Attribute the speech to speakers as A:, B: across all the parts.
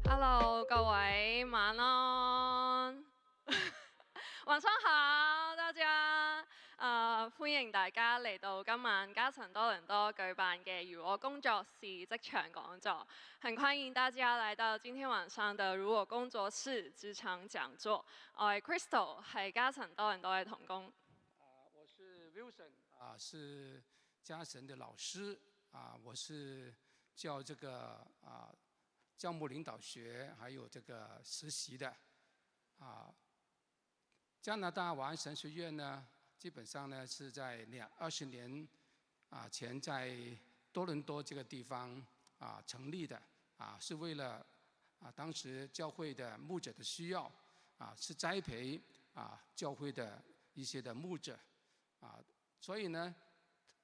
A: Hello，各位晚安，晚上好，大家。歡迎大家嚟到今晚嘉誠多倫多舉辦嘅如我工作室職場講座，很歡迎大家來到今天晚上的如我工作室職場講座。我係 Crystal，係嘉誠多倫多嘅同工。
B: 我是 Wilson，是嘉誠的老師，我是教這個教務領導學，還有這個實習的。加拿大華人神學院呢，基本上呢是在20年前在多伦多这个地方成立的是为了当时教会的牧者的需要是栽培教会的一些的牧者所以呢，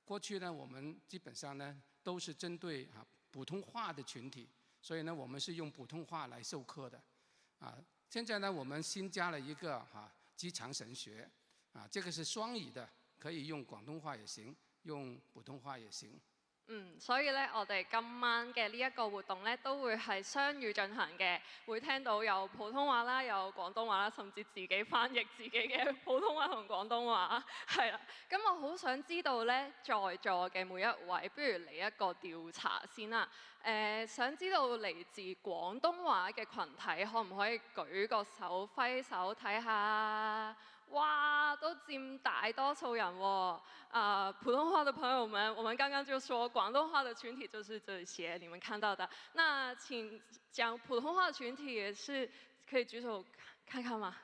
B: 过去呢我们基本上呢都是针对普通话的群体，所以呢我们是用普通话来授课的现在呢我们新加了一个机场神学这个是雙語的，可以用廣東話也行，用普通話也行。
A: 所以咧，我哋今晚嘅呢一個活動咧，都會係雙語進行嘅，會聽到有普通話啦，有廣東話啦，甚至自己翻譯自己嘅普通話同廣東話，係啦。咁我好想知道咧，在座嘅每一位，不如嚟一個調查先啦。想知道嚟自廣東話嘅群體，可唔可以舉個手揮手睇下？哇，都佔大多數人喎。普通話的朋友們，我們剛剛就說廣東話的群體就是這些，你們看到的。那請講普通話的群體也是可以舉手看看嗎？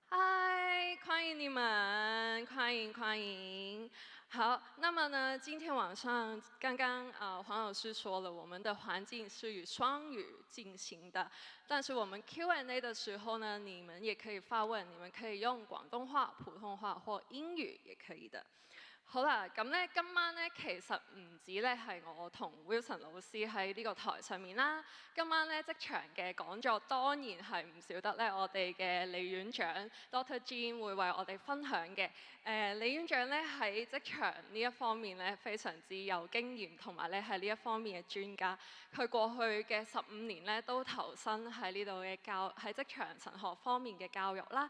A: 嗨，歡迎你們，歡迎歡迎。好，那麼呢，今天晚上剛剛黃老師說了，我們的環境是以雙語進行的，但是我們 Q&A 的時候呢，你們也可以發問，你們可以用廣東話、普通話或英語也可以的。好啦，咁咧今晚咧其實唔止咧係我同 Wilson 老師喺呢個台上面啦，今晚咧職場嘅講座當然係唔少得咧我哋嘅李院長 Dr. Jean 會為我哋分享嘅。李院長咧喺職場呢一方面咧非常之有經驗，同埋咧係呢一方面嘅專家。佢過去嘅15年咧都投身喺呢度嘅喺職場神學方面嘅教育啦。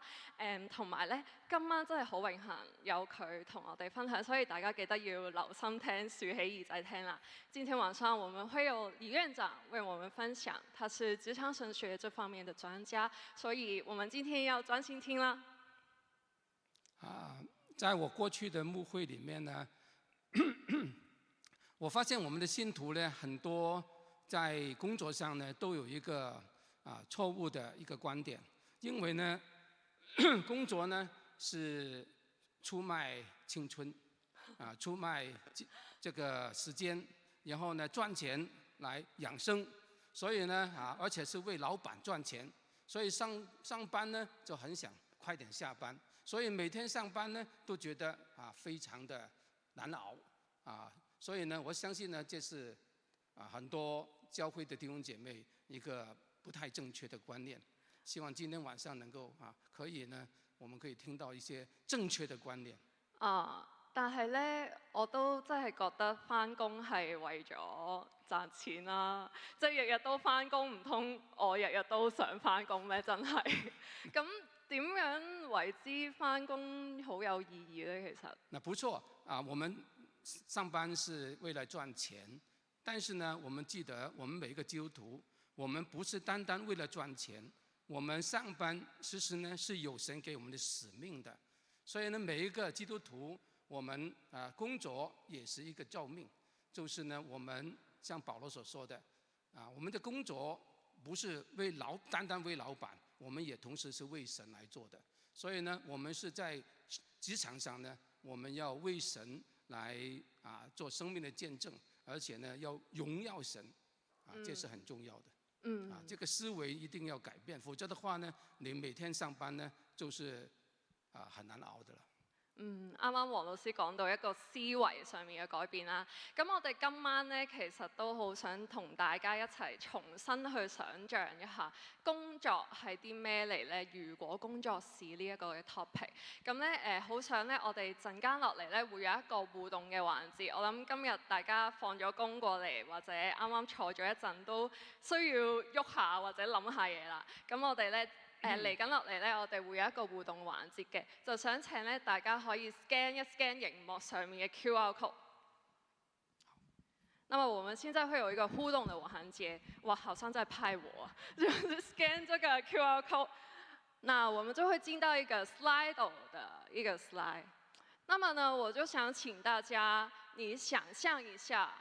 A: 同埋咧今晚真係好榮幸有佢同我哋分享。所以大家記得要留心聽，豎起耳仔聽啦。今天晚上我們會有李院長為我們分享，他是職場神學這方面的專家，所以我們今天要專心聽啦。
B: 在我過去的牧會裡面呢，我發現我們的信徒呢，很多在工作上呢都有一個錯誤的一個觀點，因為呢工作呢是出賣青春。出賣這個時間，然後呢賺錢來養生，所以呢而且是為老闆賺錢，所以上班呢就很想快點下班，所以每天上班呢都覺得非常的難熬所以呢我相信呢這是很多教會的弟兄姐妹一個不太正確的觀念，希望今天晚上能夠可以呢我們可以聽到一些正確的觀念。
A: 但係咧，我都真係覺得返工係為咗賺錢啦，即係日日都返工，唔通我日日都想返工咩？真係。咁點樣為之返工好有意義咧？其實
B: 那不錯我們上班是為了賺錢，但是呢，我們記得我們每一個基督徒，我們不是單單為了賺錢，我們上班其實呢是有神給我們的使命的，所以呢，每一個基督徒。我們工作也是一個召命，就是呢，我們像保羅所說的，我們的工作不是單單為老闆，我們也同時是為神來做的。所以呢，我們是在職場上呢，我們要為神來做生命的見證，而且呢，要榮耀神，這是很重要的。這個思維一定要改變，否則的話呢，你每天上班呢，就是很難熬的了。
A: 啱啱黃老師講到一個思維上面嘅改變啦，咁我哋今晚咧其實都好想同大家一齊重新去想像一下工作係啲咩嚟咧？如果工作是呢一個嘅 topic， 咁咧好想咧我哋陣間落嚟咧會有一個互動嘅環節。我諗今日大家放咗工過嚟，或者啱啱坐咗一陣都需要喐下或者諗下嘢啦。咁我哋咧嚟緊落嚟咧，我哋會有一個互動環節嘅，就想請咧大家可以 scan 一 scan 螢幕上面嘅 QR code。那麼我們現在會有一個互動的環節，哇，好像在拍我，就是 scan 這個 QR code，那我們就會進到一個 Slido 的一個 slide。那麼呢，我就想請大家，你想象一下，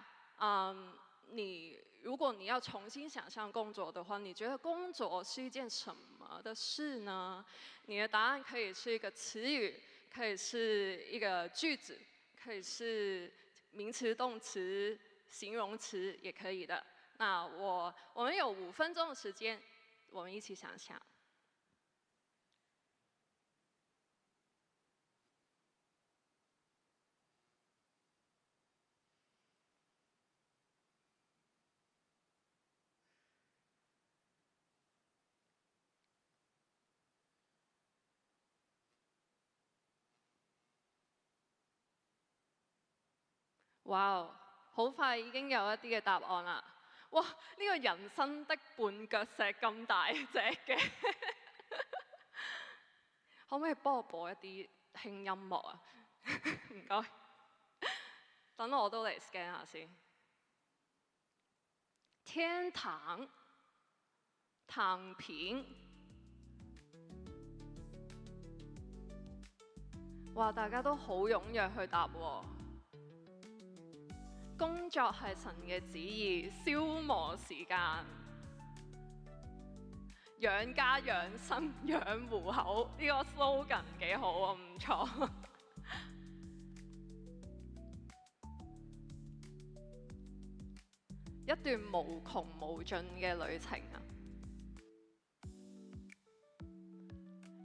A: 如果你要重新想象工作的話，你覺得工作是一件什麼的事呢？你的答案可以是一個詞語，可以是一个句子，可以是名词、动词、形容词，也可以的。那我们有5分钟的时间，我们一起想想。哇哦，好快已經有一啲嘅答案啦！哇，呢個人生的絆腳石咁大隻嘅，可唔可以幫我播一啲輕音樂啊？唔該，等我都嚟 scan 下先。天堂、躺平，哇！大家都好踴躍去答喎。工作係神嘅旨意，消磨時間，養家養生養戶口，呢個 slogan 幾好啊，唔錯。一段無窮無盡嘅旅程啊，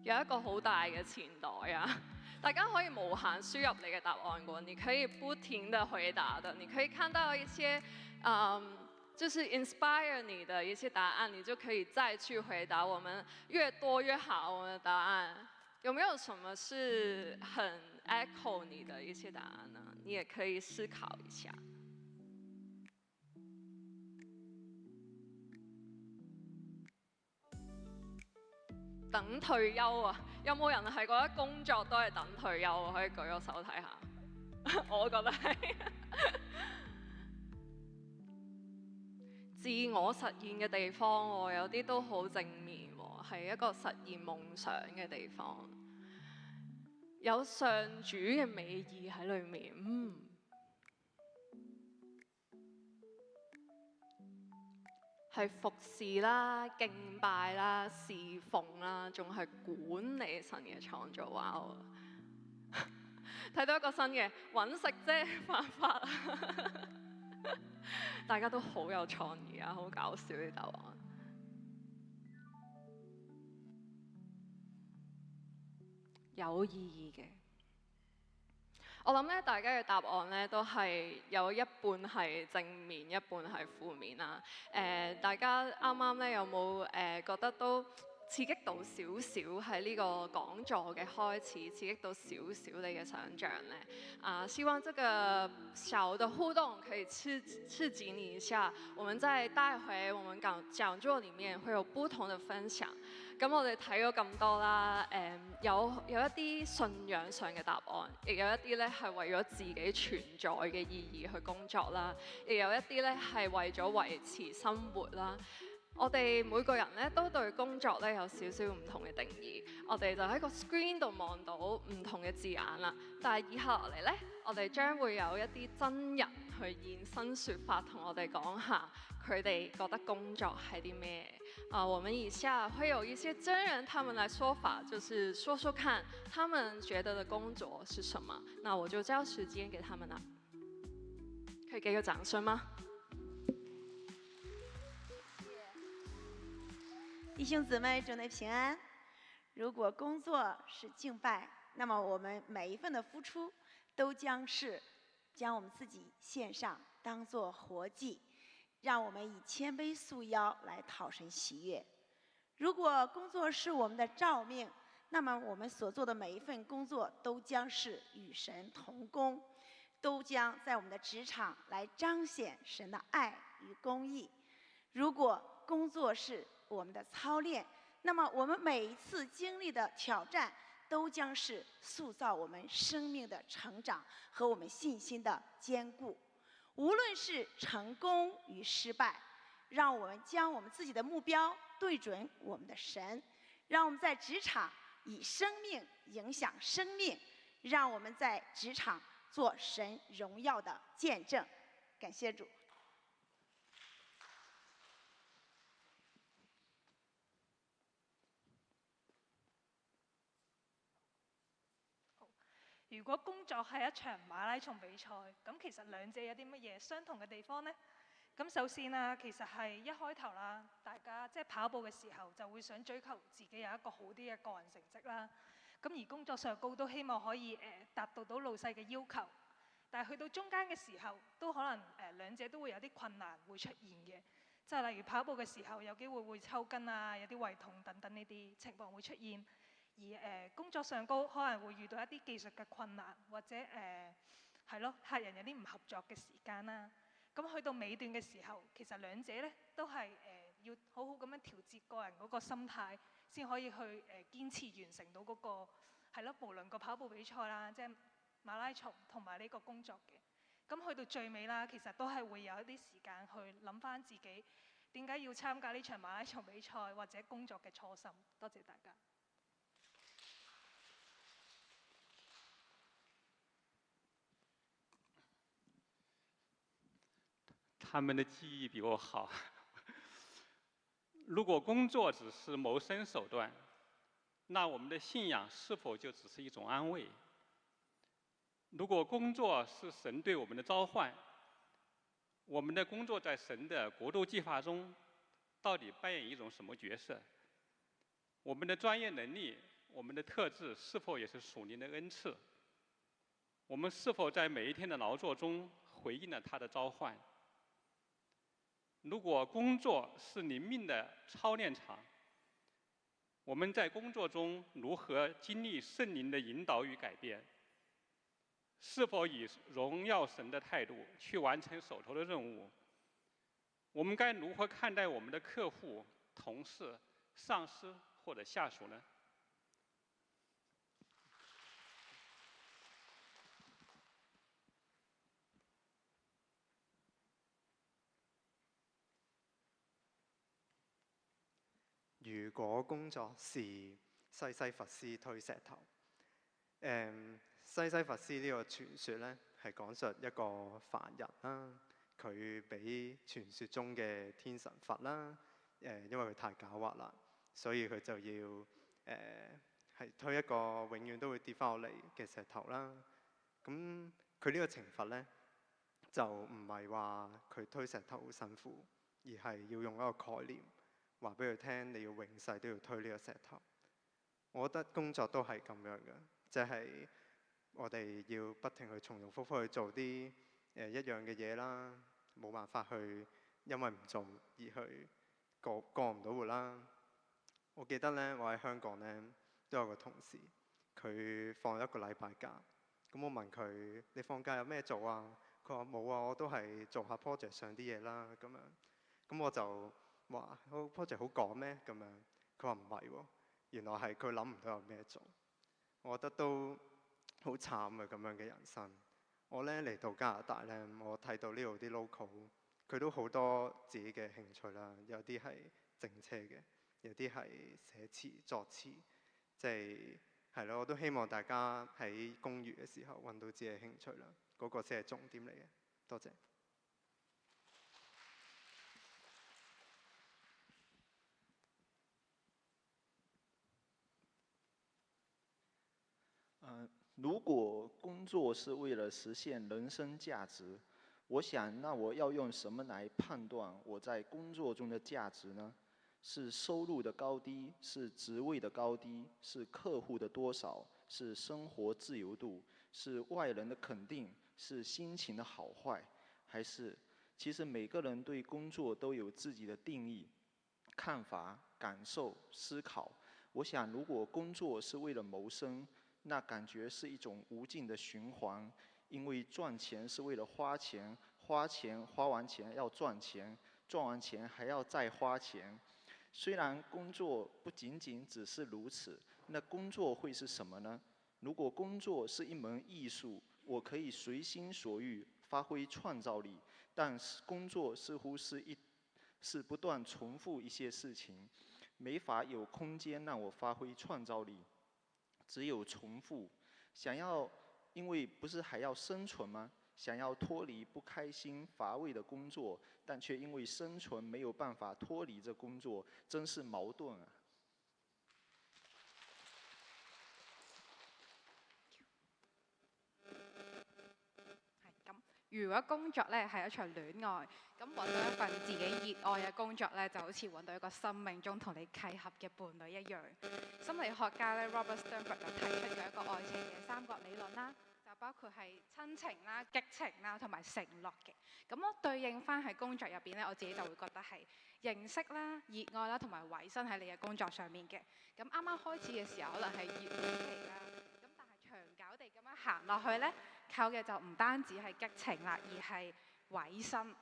A: 有一個好大嘅錢袋啊！大家可以無限輸入你嘅答案嘅，你可以不停地回答的，你可以看到一些，就是 inspire 你的一些答案，你就可以再去回答。我們越多越好，我們的答案有沒有什麼是很 echo 你的一些答案呢？你也可以思考一下。等退休啊！有冇人係覺得工作都係等退休啊？可以舉個手睇下。我覺得係。自我實現嘅地方喎，有啲都好正面喎，係一個實現夢想嘅地方，有上主嘅美意喺裏面。係服侍啦、敬拜啦、侍奉啦，仲係管理神嘅創造。哇！睇到一個新嘅揾食啫，犯法啊！大家都好有創意啊，好搞笑啲答案。有意義嘅。我諗咧，大家嘅答案咧都係有一半係正面，一半係負面啦。大家啱啱咧有冇覺得都刺激到少少喺呢個講座嘅開始，刺激到少少你嘅想像呢？希望這個小的互動可以刺激你一下。我們在待會我們講座裡面會有不同的分享。咁我哋睇咗咁多啦，有一啲信仰上嘅答案，亦有一啲咧係為咗自己存在嘅意義去工作啦，亦有一啲咧係為咗維持生活啦。我哋每個人咧都對工作咧有少少唔同嘅定義，我哋就喺個 screen 度望到唔同嘅字眼啦。但係以下落嚟咧，我哋將會有一啲真人去現身說法，同我哋講下佢哋覺得工作係啲咩。我們以下會有一些真人，他們來說法，就是說說看他們覺得的工作是什麼。那我就交時間給他們啦，可以給個掌聲嗎？
C: 弟兄姊妹，主內平安。如果工作是敬拜，那麼我們每一份的付出都將是將我們自己獻上，當作活祭，讓我們以謙卑束腰來討神喜悅。如果工作是我們的召命，那麼我們所做的每一份工作都將是與神同工，都將在我們的職場來彰顯神的愛與公義。如果工作是我們的操練，那麼我們每一次經歷的挑戰都將是塑造我們生命的成長和我們信心的堅固。無論是成功與失敗，讓我們將我們自己的目標對準我們的神，讓我們在職場以生命影響生命，讓我們在職場做神榮耀的見證。感謝主。
D: 如果工作係一場馬拉松比賽，咁其實兩者有啲乜嘢相同嘅地方呢？咁首先啦，其實係一開頭啦，大家即係跑步嘅時候就會想追求自己有一個好啲嘅個人成績啦。咁而工作上高都希望可以達到老細嘅要求，但係去到中間嘅時候，都可能兩者都會有啲困難會出現嘅。即係例如跑步嘅時候有機會抽筋啊，有啲胃痛等等呢啲情況會出現。而工作上高可能會遇到一啲技術嘅困難，或者係咯客人有啲唔合作嘅時間啦。咁去到尾段嘅時候，其實兩者咧都係要好好咁樣調節個人嗰個心態，先可以去堅持完成到嗰個係咯，無論個跑步比賽啦，即係馬拉松同埋呢個工作嘅。咁去到最尾啦，其實都係會有一啲時間去諗翻自己點解要參加呢場馬拉松比賽或者工作嘅初心。多謝大家。
E: 他们的记忆比我好。如果工作只是谋生手段，那我们的信仰是否就只是一种安慰？如果工作是神对我们的召唤，我们的工作在神的国度计划中到底扮演一种什么角色？我们的专业能力、我们的特质是否也是属灵的恩赐？我们是否在每一天的劳作中回应了他的召唤？如果工作是灵命的操练场，我们在工作中如何经历圣灵的引导与改变？是否以荣耀神的态度去完成手头的任务？我们该如何看待我们的客户、同事、上司或者下属呢？
F: 如果工作是西西弗斯推石頭，西西弗斯呢個傳說咧係講述一個凡人啦，佢俾傳說中嘅天神罰啦，因為佢太狡猾啦，所以佢就要係推一個永遠都會跌翻落嚟嘅石頭啦。咁佢呢個懲罰咧就唔係話佢推石頭好辛苦，而係要用一個概念。話俾佢聽，你要永世都要推呢個石頭。我覺得工作都係咁樣嘅，即係我哋要不停去重複去做啲一樣嘅嘢啦，冇辦法去因為唔做而去過唔到活啦。我記得咧，我喺香港咧都有個同事，佢放一個禮拜假，咁我問佢：你放假有咩做啊？佢話冇啊，我都係做下 project 上啲嘢啦咁樣。咁我就話個 project 好趕咩？咁樣，佢話唔係喎，原來係佢諗唔到有咩做。我覺得都好慘啊！咁樣嘅人生。我咧嚟到加拿大咧，我睇到呢度啲 local，佢都好多自己嘅興趣啦。有啲係整車嘅，有啲係寫詞作詞，即係咯。我都希望大家喺公餘嘅時候揾到自己嘅興趣啦，嗰個先係重點嚟嘅。多謝。
G: 如果工作是为了实现人生价值，我想那我要用什么来判断我在工作中的价值呢？是收入的高低，是职位的高低，是客户的多少，是生活自由度，是外人的肯定，是心情的好坏，还是其实每个人对工作都有自己的定义、看法、感受、思考。我想如果工作是为了谋生，那感觉是一种无尽的循环，因为赚钱是为了花钱，花完钱要赚钱，赚完钱还要再花钱。虽然工作不仅仅只是如此，那工作会是什么呢？如果工作是一门艺术，我可以随心所欲，发挥创造力，但是工作似乎是不断重复一些事情，没法有空间让我发挥创造力。只有重复，因为不是还要生存吗？想要脱离不开心、乏味的工作，但却因为生存没有办法脱离这工作，真是矛盾啊！
H: 如果工作咧係一場戀愛，咁揾到一份自己熱愛嘅工作咧，就好似揾到一個生命中同你契合嘅伴侶一樣。心理學家咧 Robert Sternberg 就提出咗一個愛情嘅三角理論啦，就包括係親情啦、激情啦同埋承諾嘅。咁我對應翻喺工作入邊咧，我自己就會覺得係認識啦、熱愛啦同埋委身喺你嘅工作上面嘅。咁啱啱開始嘅時候可能係熱戀期啦，咁但係長久地咁樣行落去咧，靠嘅就唔單止係激情啦，而係委身。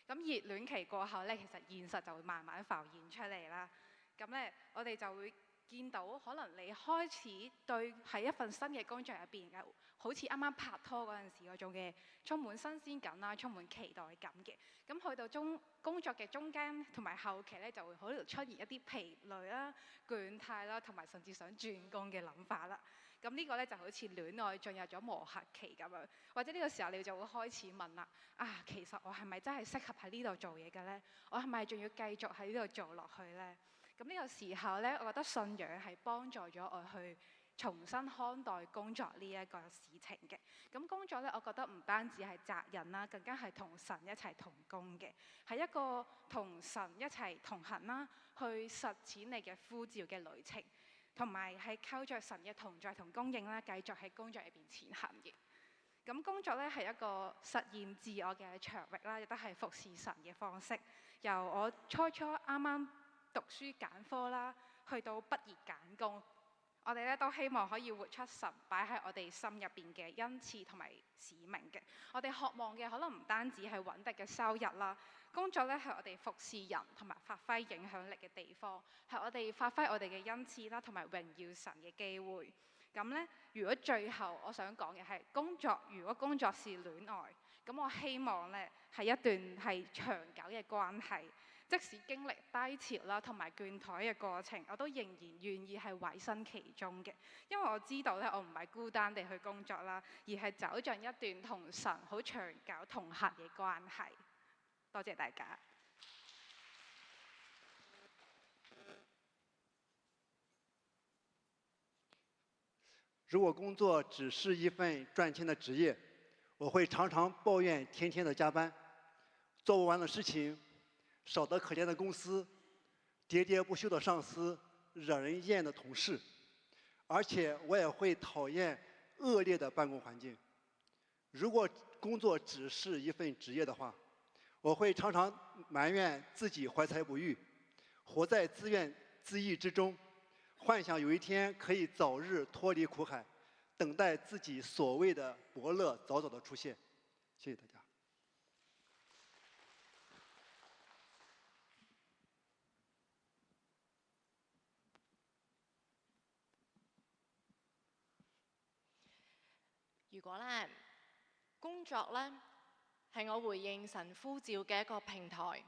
H: 咁熱戀期過後咧，其實現實就會慢慢浮現出嚟啦。咁咧，我哋就會見到可能你開始對喺一份新嘅工作入邊嘅，好似啱啱拍拖嗰陣時嗰種嘅充滿新鮮感啦，充滿期待感嘅。咁去到工作嘅中間同埋後期咧，就會可能出現一啲疲累啦、倦怠啦，同埋甚至想轉工嘅諗法啦。咁呢個咧就好似戀愛進入咗磨合期咁樣，或者呢個時候你就會開始問啦，其實我係咪真係適合喺呢度做嘢嘅呢？我係咪仲要繼續喺呢度做落去呢？咁呢個時候呢，我覺得信仰係幫助咗我去重新看待工作呢一個事情嘅。咁工作呢，我覺得唔單止係責任啦，更加係同神一齊同工嘅，係一個同神一齊同行啦，去實踐你嘅呼召嘅旅程。同埋係靠着神嘅同在同供應啦，繼續喺工作入邊前行嘅。咁工作咧係一個實現自我嘅場域啦，亦都係服侍神嘅方式。由我初啱啱讀書揀科啦，去到畢業揀工，我哋咧都希望可以活出神擺喺我哋心入邊嘅恩賜同埋使命嘅。我哋渴望嘅可能唔單止係穩定嘅收入啦。工作咧係我哋服侍人同埋發揮影響力嘅地方，係我哋發揮我哋嘅恩賜啦，同埋榮耀神嘅機會。咁咧，如果最後我想講嘅係工作，如果工作是戀愛，咁我希望咧係一段係長久嘅關係，即使經歷低潮啦同埋倦怠嘅過程，我都仍然願意係委身其中嘅，因為我知道咧我唔係孤單地去工作啦，而係走進一段同神好長久同行嘅關係。多謝大家。
I: 如果工作只是一份赚钱的职业，我会常常抱怨天天的加班，做不完的事情，少得可怜的公司，喋喋不休的上司，惹人厌的同事，而且我也会讨厌恶劣的办公环境。如果工作只是一份职业的话，我会常常埋怨自己怀才不遇，活在自怨自艾之中，幻想有一天可以早日脱离苦海，等待自己所谓的伯乐早早的出现。谢谢大家。
J: 如果咧工作咧係我回應神呼召嘅一個平台，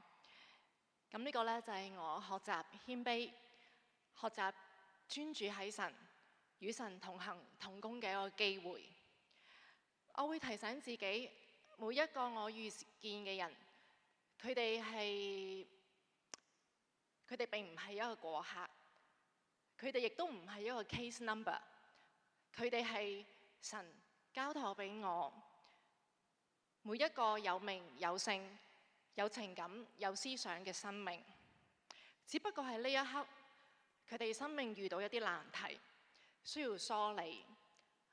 J: 咁呢個咧就係我學習謙卑、學習專注喺神、與神同行同工嘅一個機會。我會提醒自己，每一個我遇見嘅人，佢哋並唔係一個過客，佢哋亦都唔係一個 case number， 佢哋係神交託俾我。每一個有名有姓、有情感、有思想嘅生命，只不過係呢一刻，佢哋生命遇到一啲難題，需要梳理，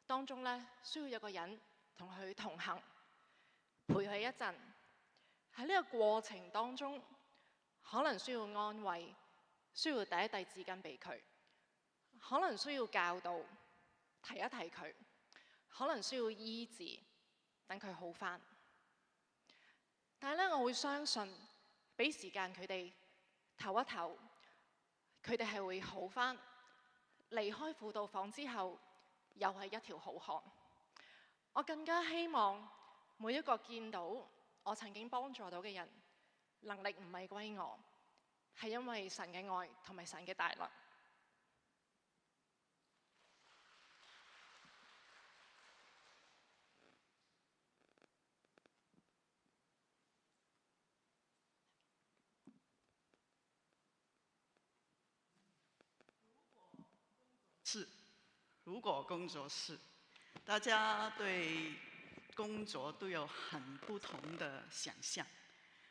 J: 當中咧需要有個人同佢同行，陪佢一陣。喺呢個過程當中，可能需要安慰，需要遞一遞紙巾俾佢，可能需要教導，提一提佢，可能需要醫治，等佢好返。但係咧，我會相信，俾時間佢哋唞一唞，佢哋係會好返。離開輔導房之後，又係一條好漢。我更加希望每一個見到我曾經幫助到嘅人，能力唔係歸我，係因為神嘅愛同埋神嘅大能。
K: 如果工作室，大家对工工作都有很不同的想象，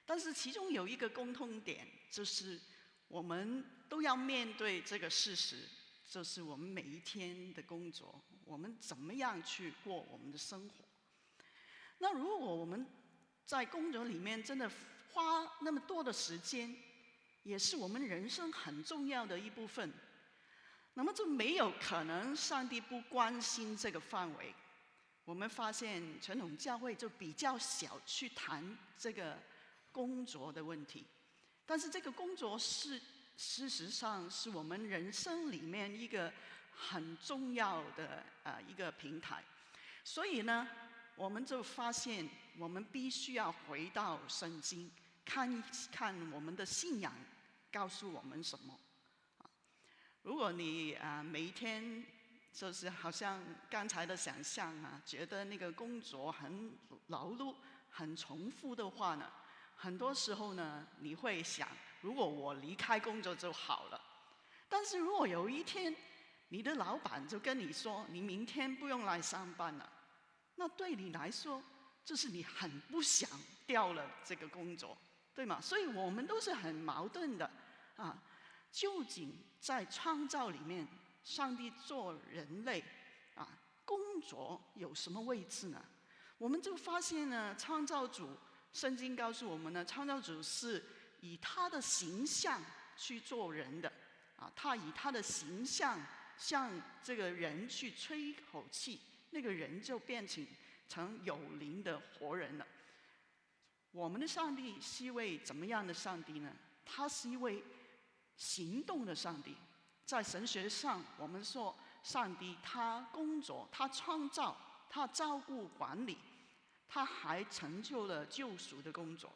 K: 但是其中有一个共通点，就是我们都要面对这个事实，就是我们每一天的工作，我们怎么样去过我们的生活。那如果我们在工作里面真的花那么多的时间，也是我们人生很重要的一部分，那么就没有可能上帝不关心这个范围。我们发现传统教会就比较少去谈这个工作的问题，但是这个工作事实上是我们人生里面一个很重要的一个平台。所以呢，我们就发现我们必须要回到圣经，看一看我们的信仰告诉我们什么。如果你每一天就是好像刚才的想象觉得那个工作很劳碌、很重复的话呢，很多时候呢，你会想，如果我离开工作就好了。但是如果有一天你的老板就跟你说，你明天不用来上班了，那对你来说就是你很不想掉了这个工作，对吗？所以我们都是很矛盾的究竟在创造里面，上帝做人类工作有什么位置呢？我们就发现呢，创造主圣经告诉我们呢，创造主是以他的形象去做人的他以他的形象向这个人去吹一口气，那个人就变成有灵的活人了。我们的上帝是一位怎么样的上帝呢？他是一位行动的上帝。在神学上，我们说上帝他工作，他创造，他照顾管理，他还成就了救赎的工作。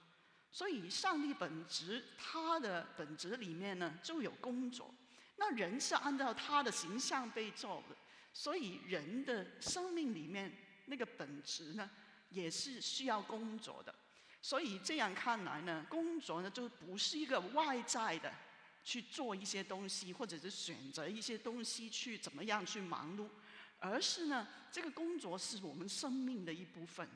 K: 所以上帝本质，他的本质里面呢就有工作。那人是按照他的形象被造的，所以人的生命里面那个本质呢也是需要工作的。所以这样看来呢，工作呢就不是一个外在的去做一些东西，或者是选择一些东西去怎么样去忙碌，而是呢这个工作是我们生命的一部分。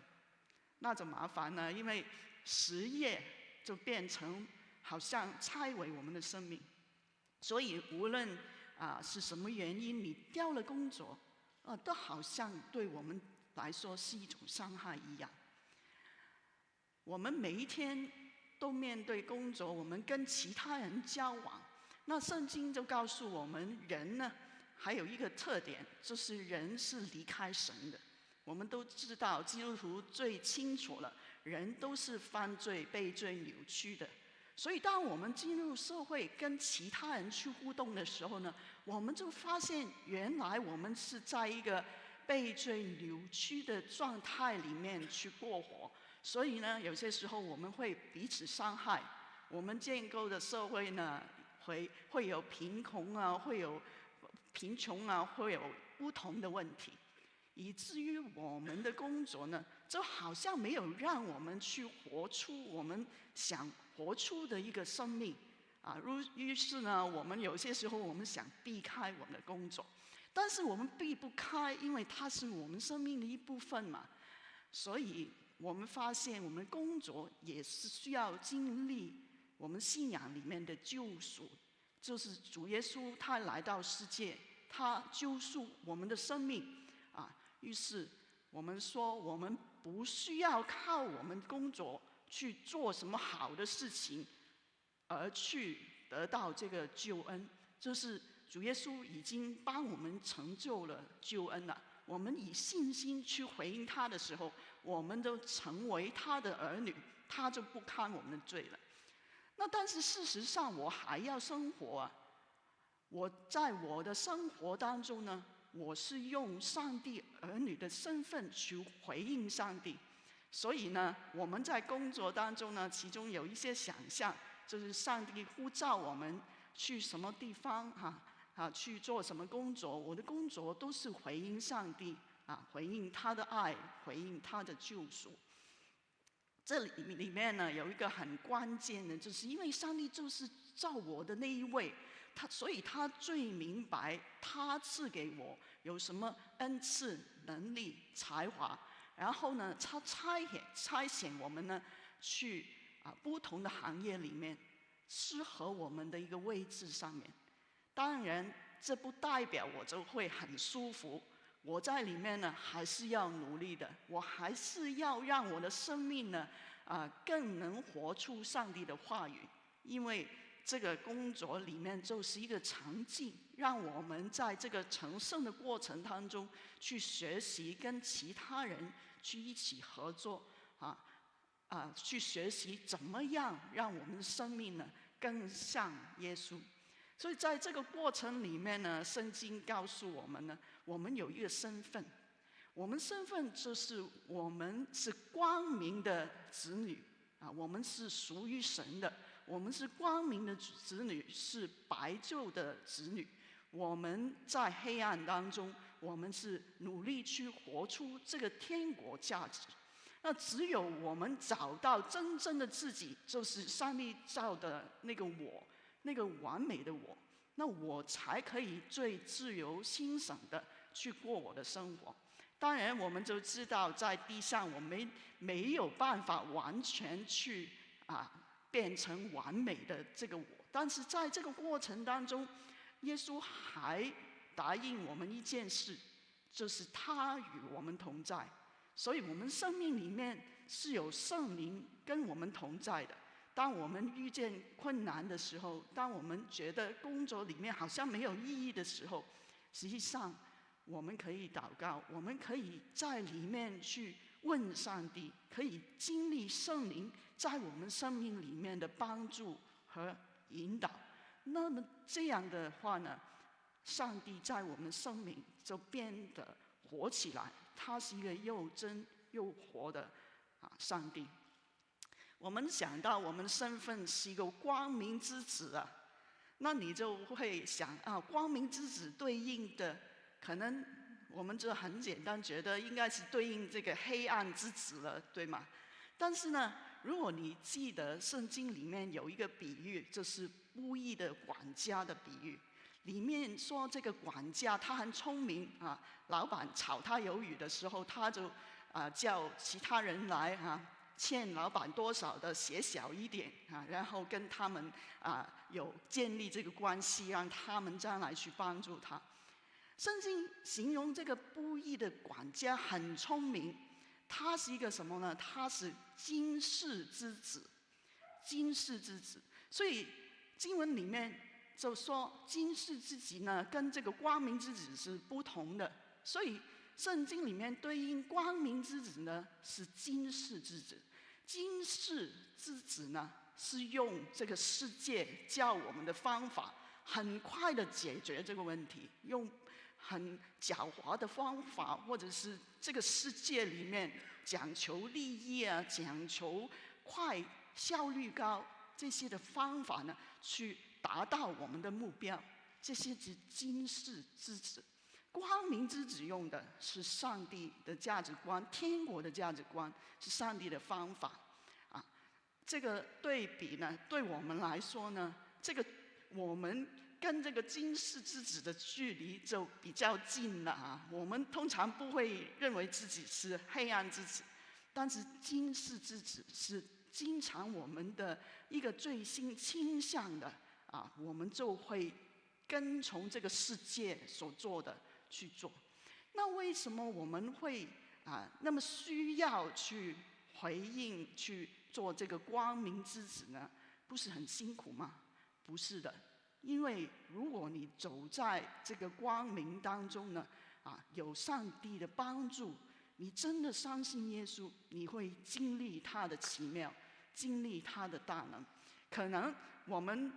K: 那就麻烦了，因为失业就变成好像拆毁我们的生命。所以无论是什么原因你掉了工作都好像对我们来说是一种伤害一样。我们每一天都面对工作，我们跟其他人交往，那圣经就告诉我们，人呢还有一个特点，就是人是离开神的。我们都知道，基督徒最清楚了，人都是犯罪、被罪扭曲的。所以当我们进入社会跟其他人去互动的时候呢，我们就发现原来我们是在一个被罪扭曲的状态里面去过活。所以呢，有些时候我们会彼此伤害。我们建构的社会呢，会有贫穷会有不同的问题，以至于我们的工作呢，就好像没有让我们去活出我们想活出的一个生命于是呢，我们有些时候我们想避开我们的工作，但是我们避不开，因为它是我们生命的一部分嘛。所以我们发现我们工作也是需要经历我们信仰里面的救赎，就是主耶稣他来到世界，他救赎我们的生命于是我们说，我们不需要靠我们工作去做什么好的事情而去得到这个救恩，就是主耶稣已经帮我们成就了救恩了。我们以信心去回应他的时候，我们都成为他的儿女，他就不看我们的罪了。那但是事实上我还要生活我在我的生活当中呢，我是用上帝儿女的身份去回应上帝。所以呢，我们在工作当中呢，其中有一些想象，就是上帝呼召我们去什么地方去做什么工作，我的工作都是回应上帝回应他的爱，回应他的救赎。这里面呢有一个很关键的，就是因为上帝就是造我的那一位，所以他最明白他赐给我有什么恩赐、能力、才华，然后呢，他差遣我们呢去不同的行业里面，适合我们的一个位置上面。当然，这不代表我就会很舒服。我在里面呢，还是要努力的。我还是要让我的生命呢，更能活出上帝的话语。因为这个工作里面就是一个场景，让我们在这个成圣的过程当中去学习跟其他人去一起合作，去学习怎么样让我们的生命呢更像耶稣。所以在这个过程里面呢，圣经告诉我们呢，我们有一个身份，我们身份就是我们是光明的子女我们是属于神的，我们是光明的子女，是白昼的子女。我们在黑暗当中，我们是努力去活出这个天国价值。那只有我们找到真正的自己，就是上帝造的那个我，那个完美的我，那我才可以最自由欣赏的去过我的生活。当然我们就知道在地上我们没有办法完全去变成完美的这个我，但是在这个过程当中，耶稣还答应我们一件事，就是他与我们同在。所以我们生命里面是有圣灵跟我们同在的。当我们遇见困难的时候，当我们觉得工作里面好像没有意义的时候，实际上我们可以祷告，我们可以在里面去问上帝，可以经历圣灵在我们生命里面的帮助和引导。那么这样的话呢，上帝在我们生命就变得活起来，他是一个又真又活的上帝。我们想到我们身份是一个光明之子那你就会想光明之子对应的，可能我们就很简单觉得应该是对应这个黑暗之子了，对吗？但是呢，如果你记得圣经里面有一个比喻，就是不义的管家的比喻，里面说这个管家他很聪明老板炒他鱿鱼的时候，他就叫其他人来欠老板多少的写小一点然后跟他们有建立这个关系，让他们将来去帮助他。圣经形容这个不义的管家很聪明，他是一个什么呢？他是今世之子，今世之子。所以经文里面就说今世之子呢跟这个光明之子是不同的，所以圣经里面对应光明之子呢是今世之子，今世之子呢是用这个世界教我们的方法很快的解决这个问题，用很狡猾的方法，或者是这个世界里面讲求利益讲求快效率高这些的方法呢去达到我们的目标，这些是今世之子。光明之子用的是上帝的价值观，天国的价值观，是上帝的方法这个对比呢，对我们来说呢，这个我们跟这个今世之子的距离就比较近了我们通常不会认为自己是黑暗之子，但是今世之子是经常我们的一个最新倾向的我们就会跟从这个世界所做的去做。那为什么我们会那么需要去回应去做这个光明之子呢？不是很辛苦吗？不是的，因为如果你走在这个光明当中呢有上帝的帮助，你真的相信耶稣，你会经历他的奇妙，经历他的大能。可能我们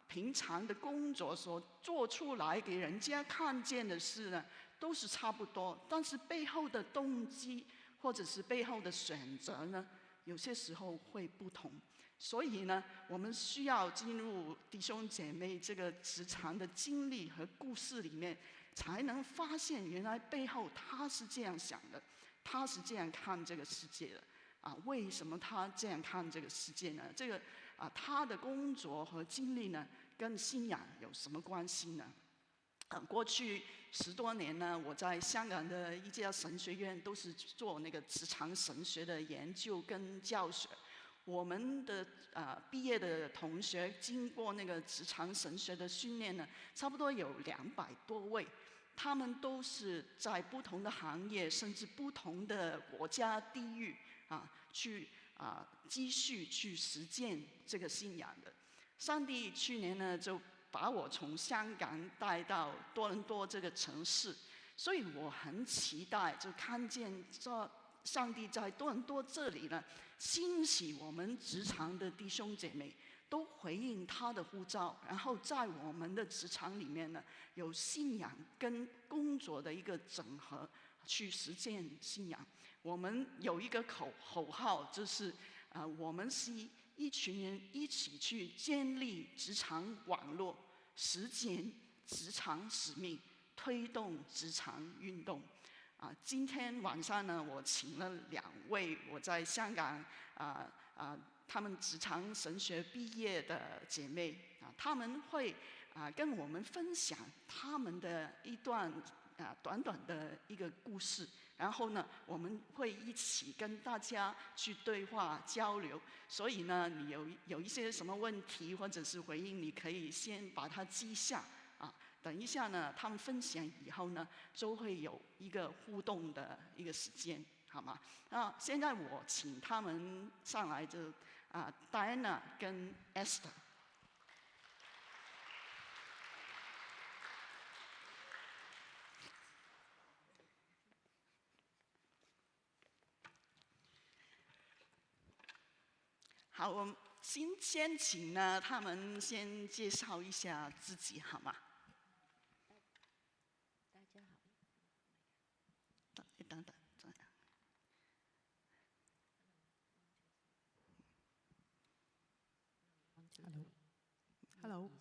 K: 平常的工作所做出来给人家看见的事呢都是差不多，但是背后的动机或者是背后的选择呢有些时候会不同。所以呢，我们需要进入弟兄姐妹这个职场的经历和故事里面，才能发现原来背后他是这样想的，他是这样看这个世界的为什么他这样看这个世界呢？这个他的工作和经历呢跟信仰有什么关系呢？過去10多年呢，我在香港的一家神學院都是做那個職場神學的研究跟教學。我們的畢業的同學經過那個職場神學的訓練呢，差不多有200多位，他們都是在不同的行業，甚至不同的國家地域去繼續去實踐這個信仰的。上帝去年呢就把我從香港帶到多倫多這個城市，所以我很期待就看見上帝在多倫多這裡呢，興起我們職場的弟兄姐妹都回應他的呼召，然後在我們的職場裡面呢，有信仰跟工作的一個整合，去實踐信仰。我們有一個口號，就是我們是一群人一起去建立職場網絡，實踐職場使命，推動職場運動。今天晚上呢，我請了2位我在香港他們職場神學畢業的姐妹他們會跟我們分享他們的一段短短的一個故事。然後呢，我們會一起跟大家去對話交流。所以呢，你有一些什麼問題或者是回應，你可以先把它記下等一下呢，他們分享以後呢，就會有一個互動的一個時間，好嗎？現在我請他們上來，就Diana 跟 Esther。好，我們先請呢，他們先介紹一下自己，好嗎？
L: 大家好。
K: 等。
L: Hello。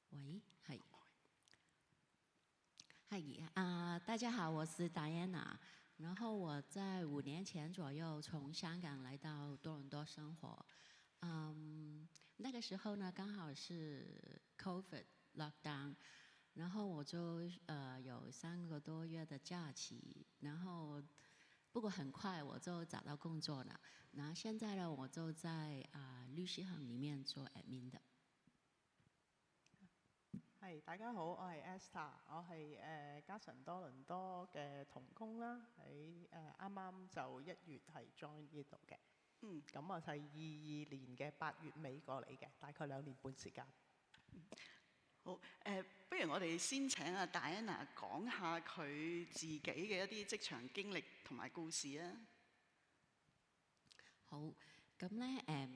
L: 喂，大家好，我是 Diana。然後我在5年前左右從香港來到多倫多生活，那個時候呢剛好是 COVID lockdown，然後我就有3個多月的假期，然後不過很快我就找到工作了，然後現在呢我就在律師行裡面做 admin 的。
M: 大家好，我係 Esther， 我係嘉臣多倫多嘅同工啦，喺啱啱就1月係 join 呢度嘅。咁我係22年嘅8月尾過嚟嘅，大概2年半時間。
K: 好，不如我哋先請Diana講下佢自己嘅一啲職場經歷同埋故事啊。
L: 好，咁咧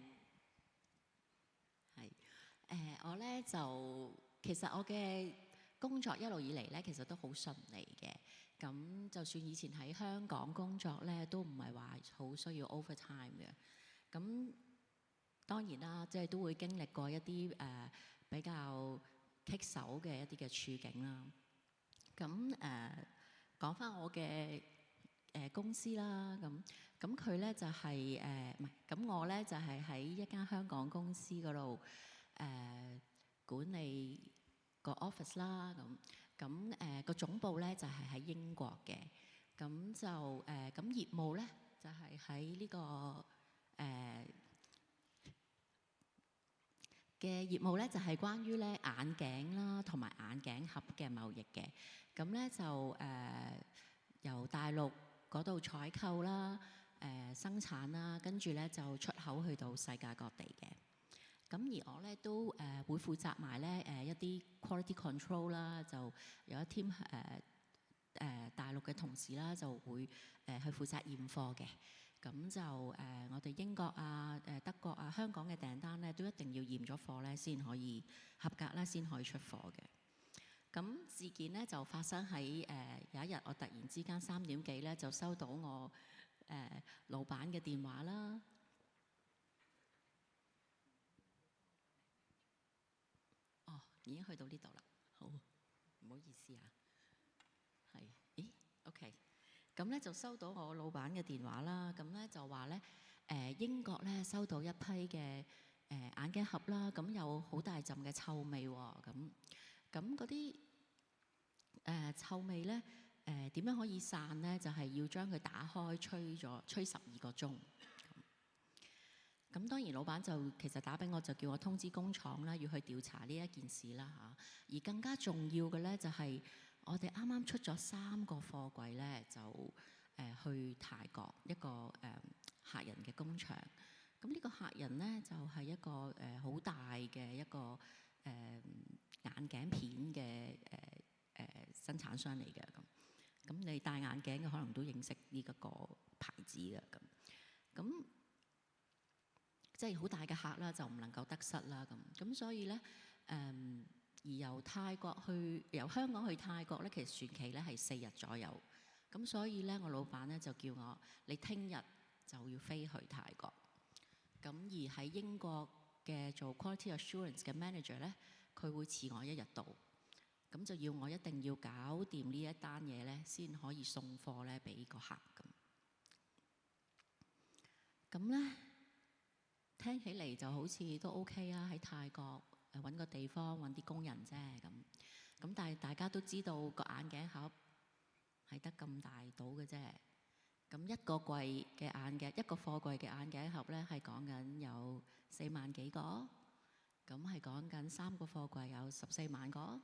L: 我咧就其實我嘅工作一路以嚟咧，其實都好順利嘅。咁就算以前喺香港工作咧，都唔係話好需要 overtime 嘅。咁當然啦，即係都會經歷過一啲比較棘手嘅一啲嘅處境啦。咁講返我嘅公司啦，咁佢咧就係唔係，咁我咧就係喺一間香港公司嗰度管理個 office 啦，咁個總部咧就係喺英國嘅，咁就咁業務咧就係喺呢個嘅業務咧就係關於咧眼鏡啦同埋眼鏡盒嘅貿易嘅，咁咧就由大陸嗰度採購啦、生產啦，跟住咧就出口去到世界各地嘅。咁而我咧都會負責埋咧一啲 quality control 啦，就有一 team 大陸嘅同事啦，就會去負責驗貨嘅。咁就我哋英國啊、德國啊、香港嘅訂單咧，都一定要驗咗貨咧，先可以合格啦，先可以出貨嘅。咁事件咧就發生喺有一日，我突然之間3點幾咧就收到我老闆嘅電話啦。哦，已經去到呢度啦，好，唔好意思啊。係，咦 ？OK。咁咧就收到我老闆嘅電話啦，咁咧就話咧英國咧收到一批嘅眼鏡盒啦，咁有好大陣嘅臭味喎，咁嗰啲臭味咧點樣可以散咧？就係要將佢打開吹12個鐘。咁當然老闆就其實打俾我就叫我通知工廠啦，要去調查呢一件事啦嚇。而更加重要嘅咧就係我哋啱啱出咗3個貨櫃咧，就去泰國一個客人嘅工場。咁呢個客人咧就係一個好大嘅一個眼鏡片嘅生產商嚟嘅咁你戴眼鏡嘅可能都認識呢一個牌子嘅咁即係好大嘅客啦，就唔能夠得失啦咁所以咧而由香港去泰國咧，其實船期咧係4日左右。咁所以咧，我老闆咧就叫我你聽日就要飛去泰國。咁而喺英國嘅做 quality assurance 嘅 manager 咧，佢會遲我1日到。咁就要我一定要搞掂呢一單嘢咧，先可以送貨咧俾個客咁咧，聽起嚟就好似都 OK 啊！喺泰國揾個地方揾啲工人啫咁但係大家都知道個眼鏡盒係得咁大到嘅啫。咁一個櫃嘅眼鏡，一個貨櫃嘅眼鏡盒咧，係講緊有4萬幾個，咁係講緊3個貨櫃有14萬個。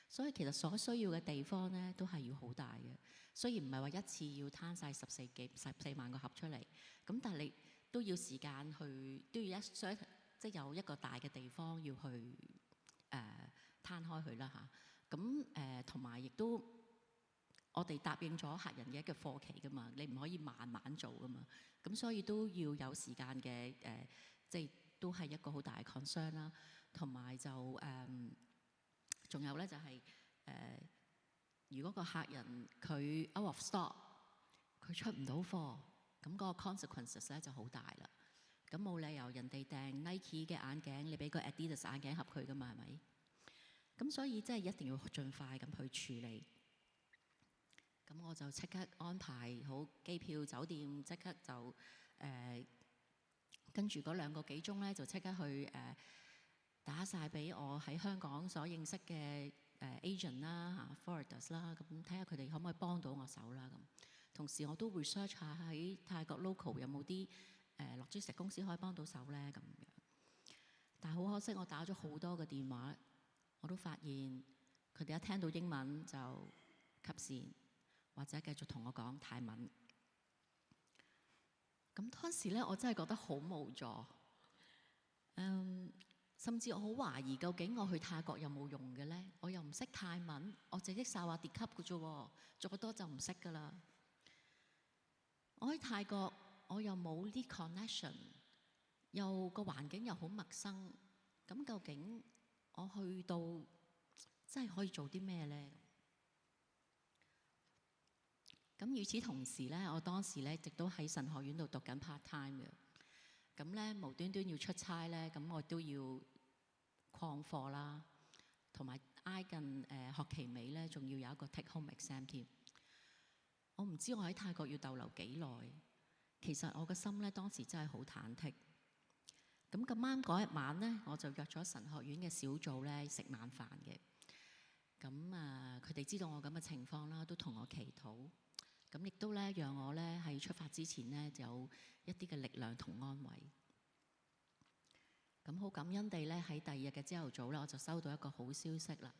L: 所以其實所需要嘅地方咧，都係要好大嘅。雖然唔係話一次要攤晒14萬個盒出嚟，咁但係你都要時間去，都要即係有一個大嘅地方要去攤開佢啦嚇。咁同埋亦都我哋答應咗客人嘅一個貨期噶嘛，你唔可以慢慢做噶嘛。咁所以都要有時間嘅即係都係一個好大嘅 concern 啦。同埋就仲有咧就係如果個客人佢 out of stock， 佢出唔到貨，咁嗰個 consequences 咧就好大啦。咁冇理由人哋訂 Nike 嘅眼鏡，你俾個 Adidas 眼鏡盒佢噶嘛，係咪？咁所以即係一定要盡快咁去處理。咁我就即刻安排好機票、酒店，即刻就跟住嗰2個幾鐘咧，就即刻去打晒俾我喺香港所認識嘅agent 啦、forwarders 啦，咁睇下佢哋可唔可以幫到我手啦咁。同時我都 research 下喺泰國 local 有冇啲logistics 公司可以幫到手咧咁樣。但係好可惜，我打咗好多個電話，我都發現佢哋一聽到英文就吸線，或者繼續同我講泰文。咁當時咧，我真係覺得好無助。甚至我好懷疑究竟我去泰國有冇用嘅咧？我又唔識泰文，我淨識薩瓦迪卡嘅啫喎，再多就唔識噶啦。我喺泰國，我又冇啲 connection， 又個環境又好陌生。咁究竟我去到真係可以做啲咩咧？咁與此同時咧，我當時咧亦都喺神學院度讀緊 part time 嘅。咁咧無端端要出差咧，咁我都要曠課啦，同埋挨近學期尾咧，仲要有一個 take home exam 添。我唔知我喺泰國要逗留幾耐，其實我個心咧當時真係好忐忑。咁啱嗰一晚咧，我就約咗神學院嘅小組咧食晚飯嘅。咁佢哋知道我咁嘅情況啦，都同我祈禱。咁亦都咧讓我咧喺出發之前咧有一啲嘅力量同安慰。咁好感恩地咧喺第2日嘅朝頭早咧，我就收到一個好消息啦。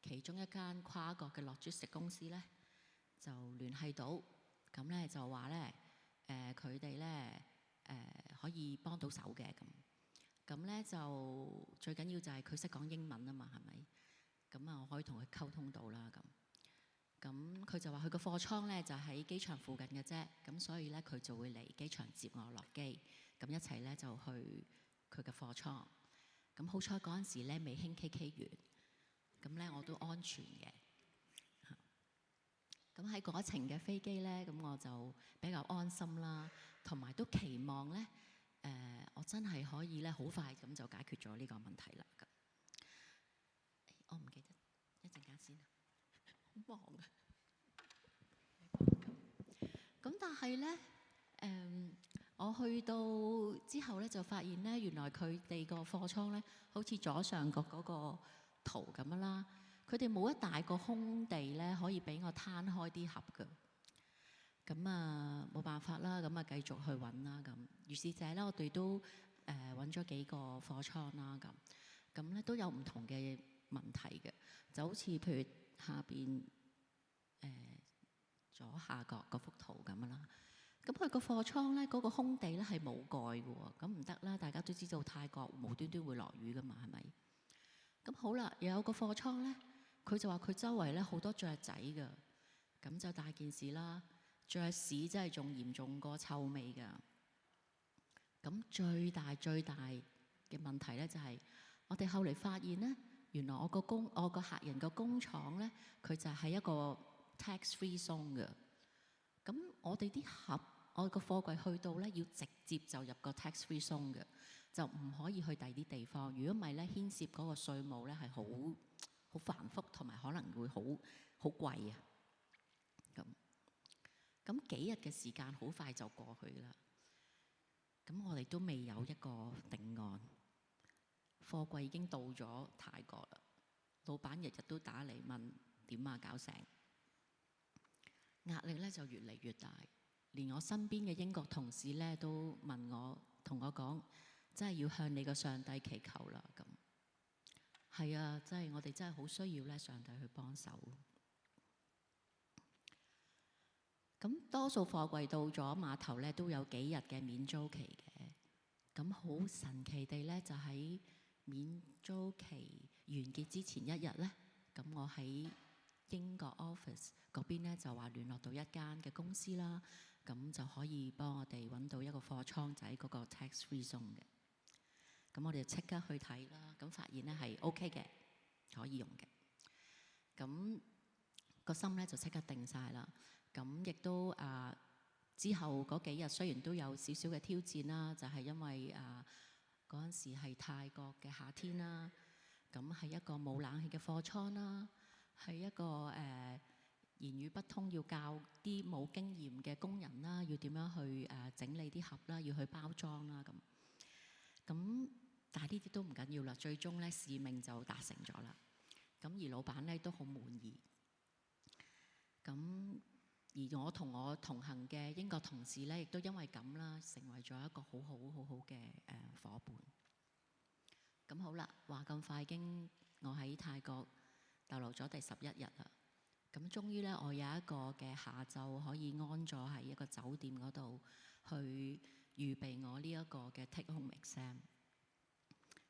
L: 其中一間跨國嘅logistics公司咧就聯繫到，咁咧就話咧佢哋咧可以幫到手嘅咁。咁咧就最緊要就係佢識講英文啊嘛，係咪？咁我可以同佢溝通到啦咁。咁佢就話佢個貨倉咧就喺機場附近嘅啫，咁所以咧佢就會嚟機場接我落機，咁一齊咧就去佢嘅貨倉。咁好彩嗰陣時咧未興 KK 園，咁咧我都安全嘅。咁喺嗰一程嘅飛機咧，咁我就比較安心啦，同埋都期望咧我真係可以咧好快咁就解決咗呢個問題啦。我唔記得，一陣間先。好忙啊！咁但係咧，我我去到之後咧，就發現咧，原來佢哋個貨倉咧，好似左上角嗰個圖咁樣啦。佢哋冇一大個空地咧，可以俾我攤開啲盒㗎。咁啊，冇辦法啦，咁啊繼續去揾啦。咁於是者咧，我哋都揾咗幾個貨倉啦。咁咧都有唔同嘅問題嘅，就好似譬如下邊左下角嗰幅圖咁樣啦。咁佢個貨倉咧，嗰個空地咧係冇蓋嘅喎，咁唔得啦！大家都知道泰國無端端會落雨㗎嘛，係咪？咁好啦，又有個貨倉咧，佢就話佢周圍咧好多雀仔㗎，咁就大件事啦。雀屎真係仲嚴重過臭味㗎。咁最大嘅問題咧就係，我哋後嚟發現咧，原來我個客人個工廠咧，佢就係一個 tax-free zone 嘅。咁我哋啲盒，我個貨櫃去到咧，要直接就入個 tax-free zone 嘅，就唔可以去第二啲地方。如果唔係咧，牽涉嗰個稅務咧係好繁複，同埋可能會好貴啊。咁幾日嘅時間好快就過去啦。咁我哋都未有一個定案，貨櫃已經到咗泰國啦。老闆日日都打嚟問點啊，搞成。壓力咧就越嚟越大，連我身邊嘅英國同事咧都問我，同我講，真係要向你個上帝祈求啦。咁係啊，真係我哋真係好需要咧上帝去幫手。咁多數貨櫃到咗碼頭咧都有幾日嘅免租期嘅，咁好神奇地咧就喺免租期完結之前一日咧，咁我喺英國 office 嗰邊咧就話聯絡到一間嘅公司啦，咁就可以幫我哋揾到一個貨倉仔嗰個 tax-free zone 嘅。咁我哋就即刻去睇啦，咁發現咧係 OK 嘅，可以用嘅。咁個心咧就即刻定晒啦。咁亦都之後嗰幾日雖然都有少少嘅挑戰啦，就係因為嗰陣時係泰國嘅夏天啦，咁係一個冇冷氣嘅貨倉啦，係一個言語不通，要教啲冇經驗嘅工人啦，要點樣去整理啲盒啦，要去包裝啦咁。咁但係呢啲都唔緊要啦，最終咧使命就達成咗啦。咁而老闆咧都好滿意。咁而我同我同行嘅英國同事咧，亦都因為咁啦，成為咗一個好好嘅夥伴。咁好啦，話咁快經我喺泰國逗留咗第11日啦。咁終於咧，我有一個嘅下晝可以安坐喺一個酒店嗰度，去預備我呢一個嘅 take home exam。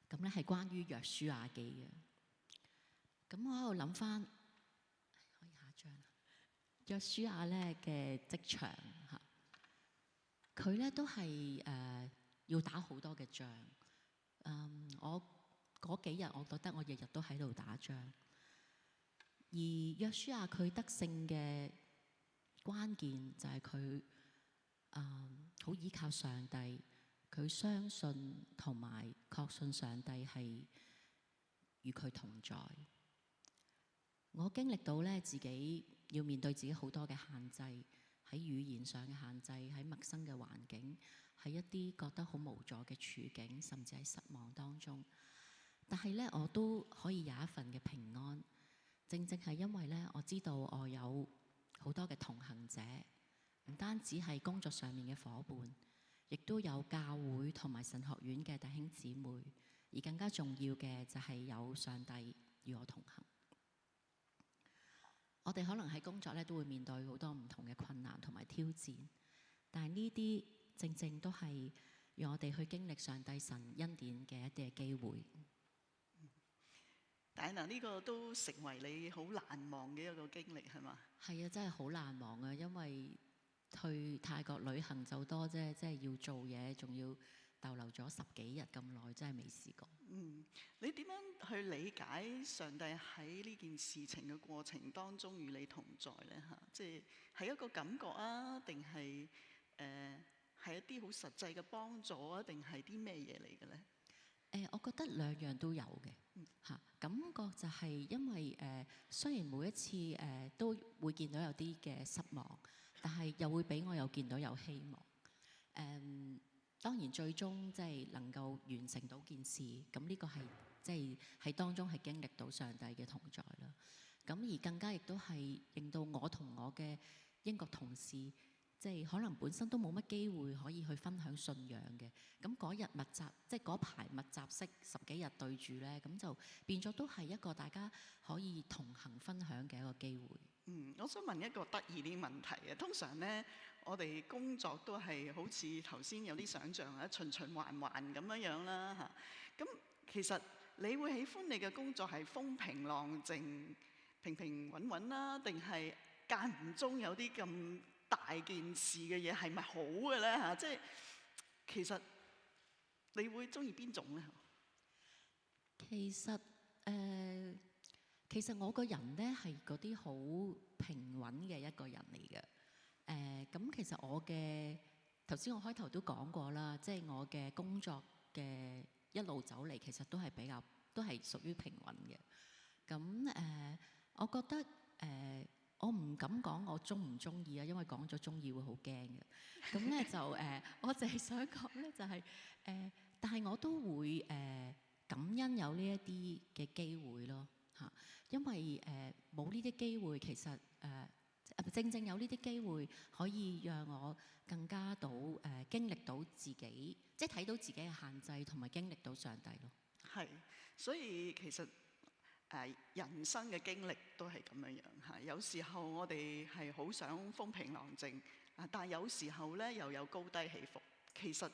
L: 咁咧係關於約書亞記嘅。咁我喺度諗翻，可以下一張。約書亞咧嘅職場嚇，佢咧都係要打好多嘅仗。我嗰幾日，我覺得我日日都喺度打仗。而約書亞佢得勝嘅關鍵就係佢好依靠上帝，佢相信同埋確信上帝係與佢同在。我經歷到咧自己要面對自己好多嘅限制，喺語言上嘅限制，喺陌生嘅環境，喺一啲覺得好無助嘅處境，甚至喺失望當中。但係咧，我都可以有一份嘅平安，正正係因為咧，我知道我有好多嘅同行者，唔單止係工作上面嘅夥伴，亦都有教會同埋神學院嘅弟兄姊妹，而更加重要嘅就係有上帝與我同行。我哋可能喺工作咧都會面對好多唔同嘅困難同埋挑戰，但係呢啲正正都係讓我哋去經歷上帝神恩典嘅一啲嘅機會。
K: 但係嗱，呢個都成為你好難忘嘅一個經歷係嘛？
L: 係啊，真係好難忘啊！因為去泰國旅行就多啫，即係要做嘢，仲要逗留咗10幾日咁耐，真係未試過。
K: 你點樣去理解上帝喺呢件事情嘅過程當中與你同在咧？嚇，即係一個感覺啊，定係係一啲好實際嘅幫助啊，定係啲咩嘢嚟嘅咧？
L: 我覺得兩樣都有嘅嚇。感覺就係因為雖然每一次都會見到有啲嘅失望，但係又會俾我又見到有希望。當然最終即係能夠完成到件事，咁呢個係即係當中係經歷到上帝嘅同在啦。咁而更加亦都係令到我同我嘅英國同事，即係可能本身都冇乜機會可以去分享信仰嘅。咁嗰日密集，即係嗰排密集式10幾日對住咧，咁就變咗都係一個大家可以同行分享嘅一個機會。
K: 我想問一個得意啲問題嘅。通常咧，我哋工作都係好似頭先有啲想像啊，循循環環咁樣啦嚇。咁其實你會喜歡你嘅工作係風平浪靜、平平穩穩啦，定係間唔中有啲咁大件事嘅嘢係咪好嘅咧嚇？即係其實你會中意邊種咧？
L: 其實我個人咧係嗰啲好平穩嘅一個人嚟嘅。咁其實我嘅頭先我開頭都講過啦，即係我嘅工作嘅一路走嚟，其實都係比較都係屬於平穩嘅。咁我覺得我唔敢講我中唔中意啊，因為講咗中意會好驚嘅。咁咧就我淨係想講咧就係但係我都會感恩有呢一啲嘅機會咯嚇，因為冇呢啲機會，其實正正有呢啲機會可以讓我更加到經歷到自己，即係睇到自己嘅限制，同埋經歷到上帝咯。
K: 係，所以其實人生嘅經歷都係咁樣樣嚇。有時候我哋係好想風平浪靜，但係有時候咧又有高低起伏。其實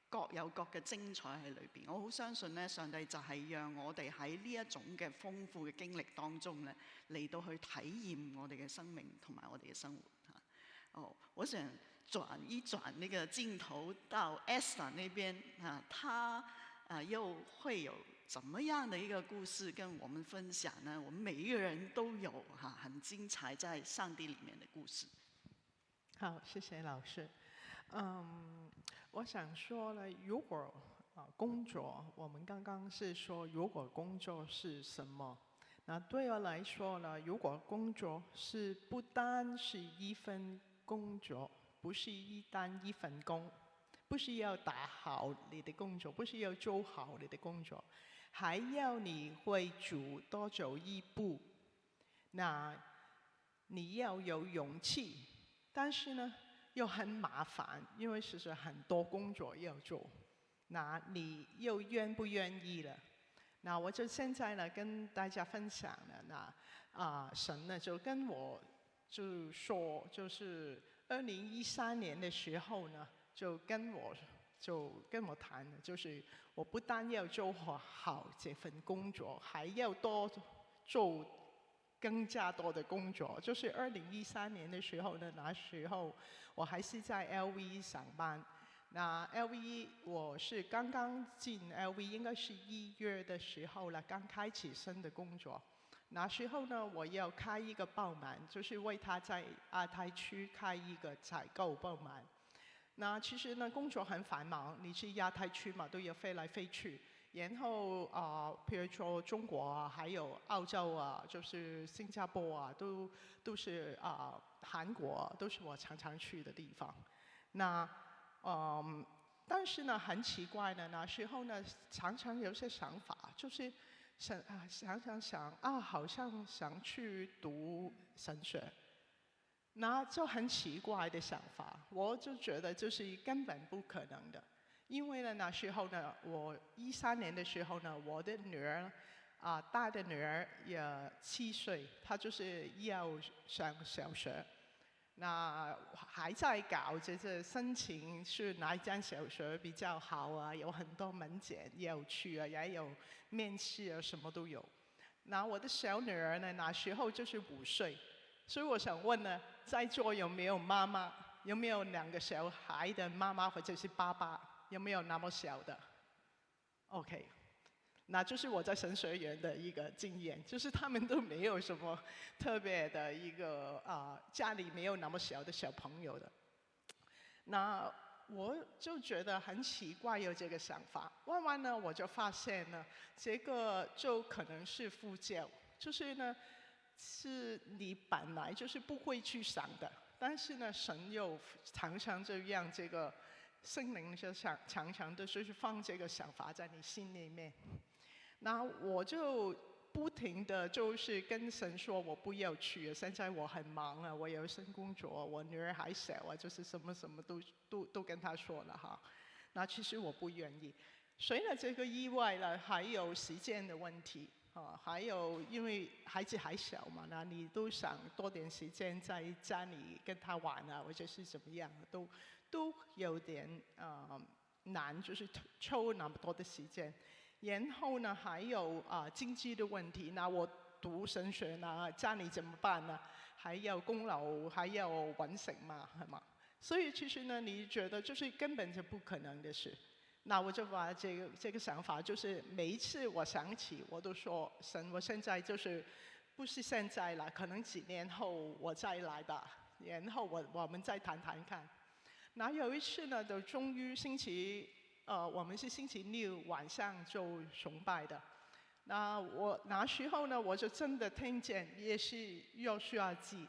K: 各有各嘅精彩喺裏邊。我好相信咧，上帝就係讓我哋喺呢一種嘅豐富嘅經歷當中咧，嚟到去體驗我哋嘅生命同埋我哋嘅生活嚇。我想轉一轉那個鏡頭到 Esther 那邊啊，他又會有怎麼樣的一個故事跟我們分享呢？我們每一個人都有很精彩在上帝裡面的故事。
M: 好，謝謝老師。我想說呢，如果工作，我們剛剛是說如果工作是什麼？那對我來說呢，如果工作是不單是一份工作，不是單一份工，不是要打好你的工作，不是要做好你的工作，還要你會多走一步，那你要有勇氣，但是呢又很麻煩，因為其實很多工作要做，那你又願不願意了？那我就現在呢跟大家分享了，那神呢就跟我就說，就是2013年的時候呢，就跟我談，就是我不單要做好這份工作，還要多做更加多的工作。就是2013年的時候呢，那時候我還是在 LV 上班。那 LV 我是剛剛進 LV， 應該是1月的時候了，剛開始新的工作。那時候呢，我要開一個部門，就是為他在亞太區開一個採購部門。那其實呢，工作很繁忙，你去亞太區嘛，都要飛來飛去。然後譬如說中國啊，還有澳洲啊，就是新加坡啊，都是韓國啊，都是我常常去的地方。那但是呢，很奇怪呢，那時候呢，常常有些想法，就是想好像想去讀神學，那就很奇怪的想法，我就覺得就是根本不可能的，因為呢，那時候呢，我13年的時候呢，我的女兒大的女兒也7歲，她就是要上小學。那還在搞這申請是哪一間小學比較好啊？有很多門檢要去啊，也有面試啊，什麼都有。那我的小女兒呢，那時候就是5歲，所以我想問呢，在座有沒有媽媽？有沒有2個小孩的媽媽或者是爸爸？有沒有那麼小的 ？OK。那就是我在神學院的一個經驗，就是他們都沒有什麼特別的一個家裡沒有那麼小的小朋友的。那我就覺得很奇怪有這個想法，慢慢呢我就發現呢，這個就可能是副教，就是呢是你本來就是不會去想的，但是呢神又常常就讓這個圣灵就常常都是放这个想法在你心里面。那我就不停的就是跟神说，我不要去，现在我很忙啊，我有新工作，我女儿还小啊，就是什么都跟她说了哈。那其实我不愿意。随着这个意外呢，还有时间的问题啊，还有因为孩子还小嘛，那你都想多点时间在家里跟他玩啊，或者是怎么样，都有点难，就是抽那么多的时间。然后呢，还有经济的问题，那我读神学呢，家里怎么办呢？还要供樓，還要揾食嘛，係嘛？所以其實呢，你覺得就是根本就不可能的事。那我就把這個想法，就是每一次我想起，我都說神，我現在就是不是現在了，可能幾年後我再來吧，然後我們再談談看。那有一次呢，就終於我們是星期六晚上就崇拜的。那時候呢，我就真的聽見也是約書亞記，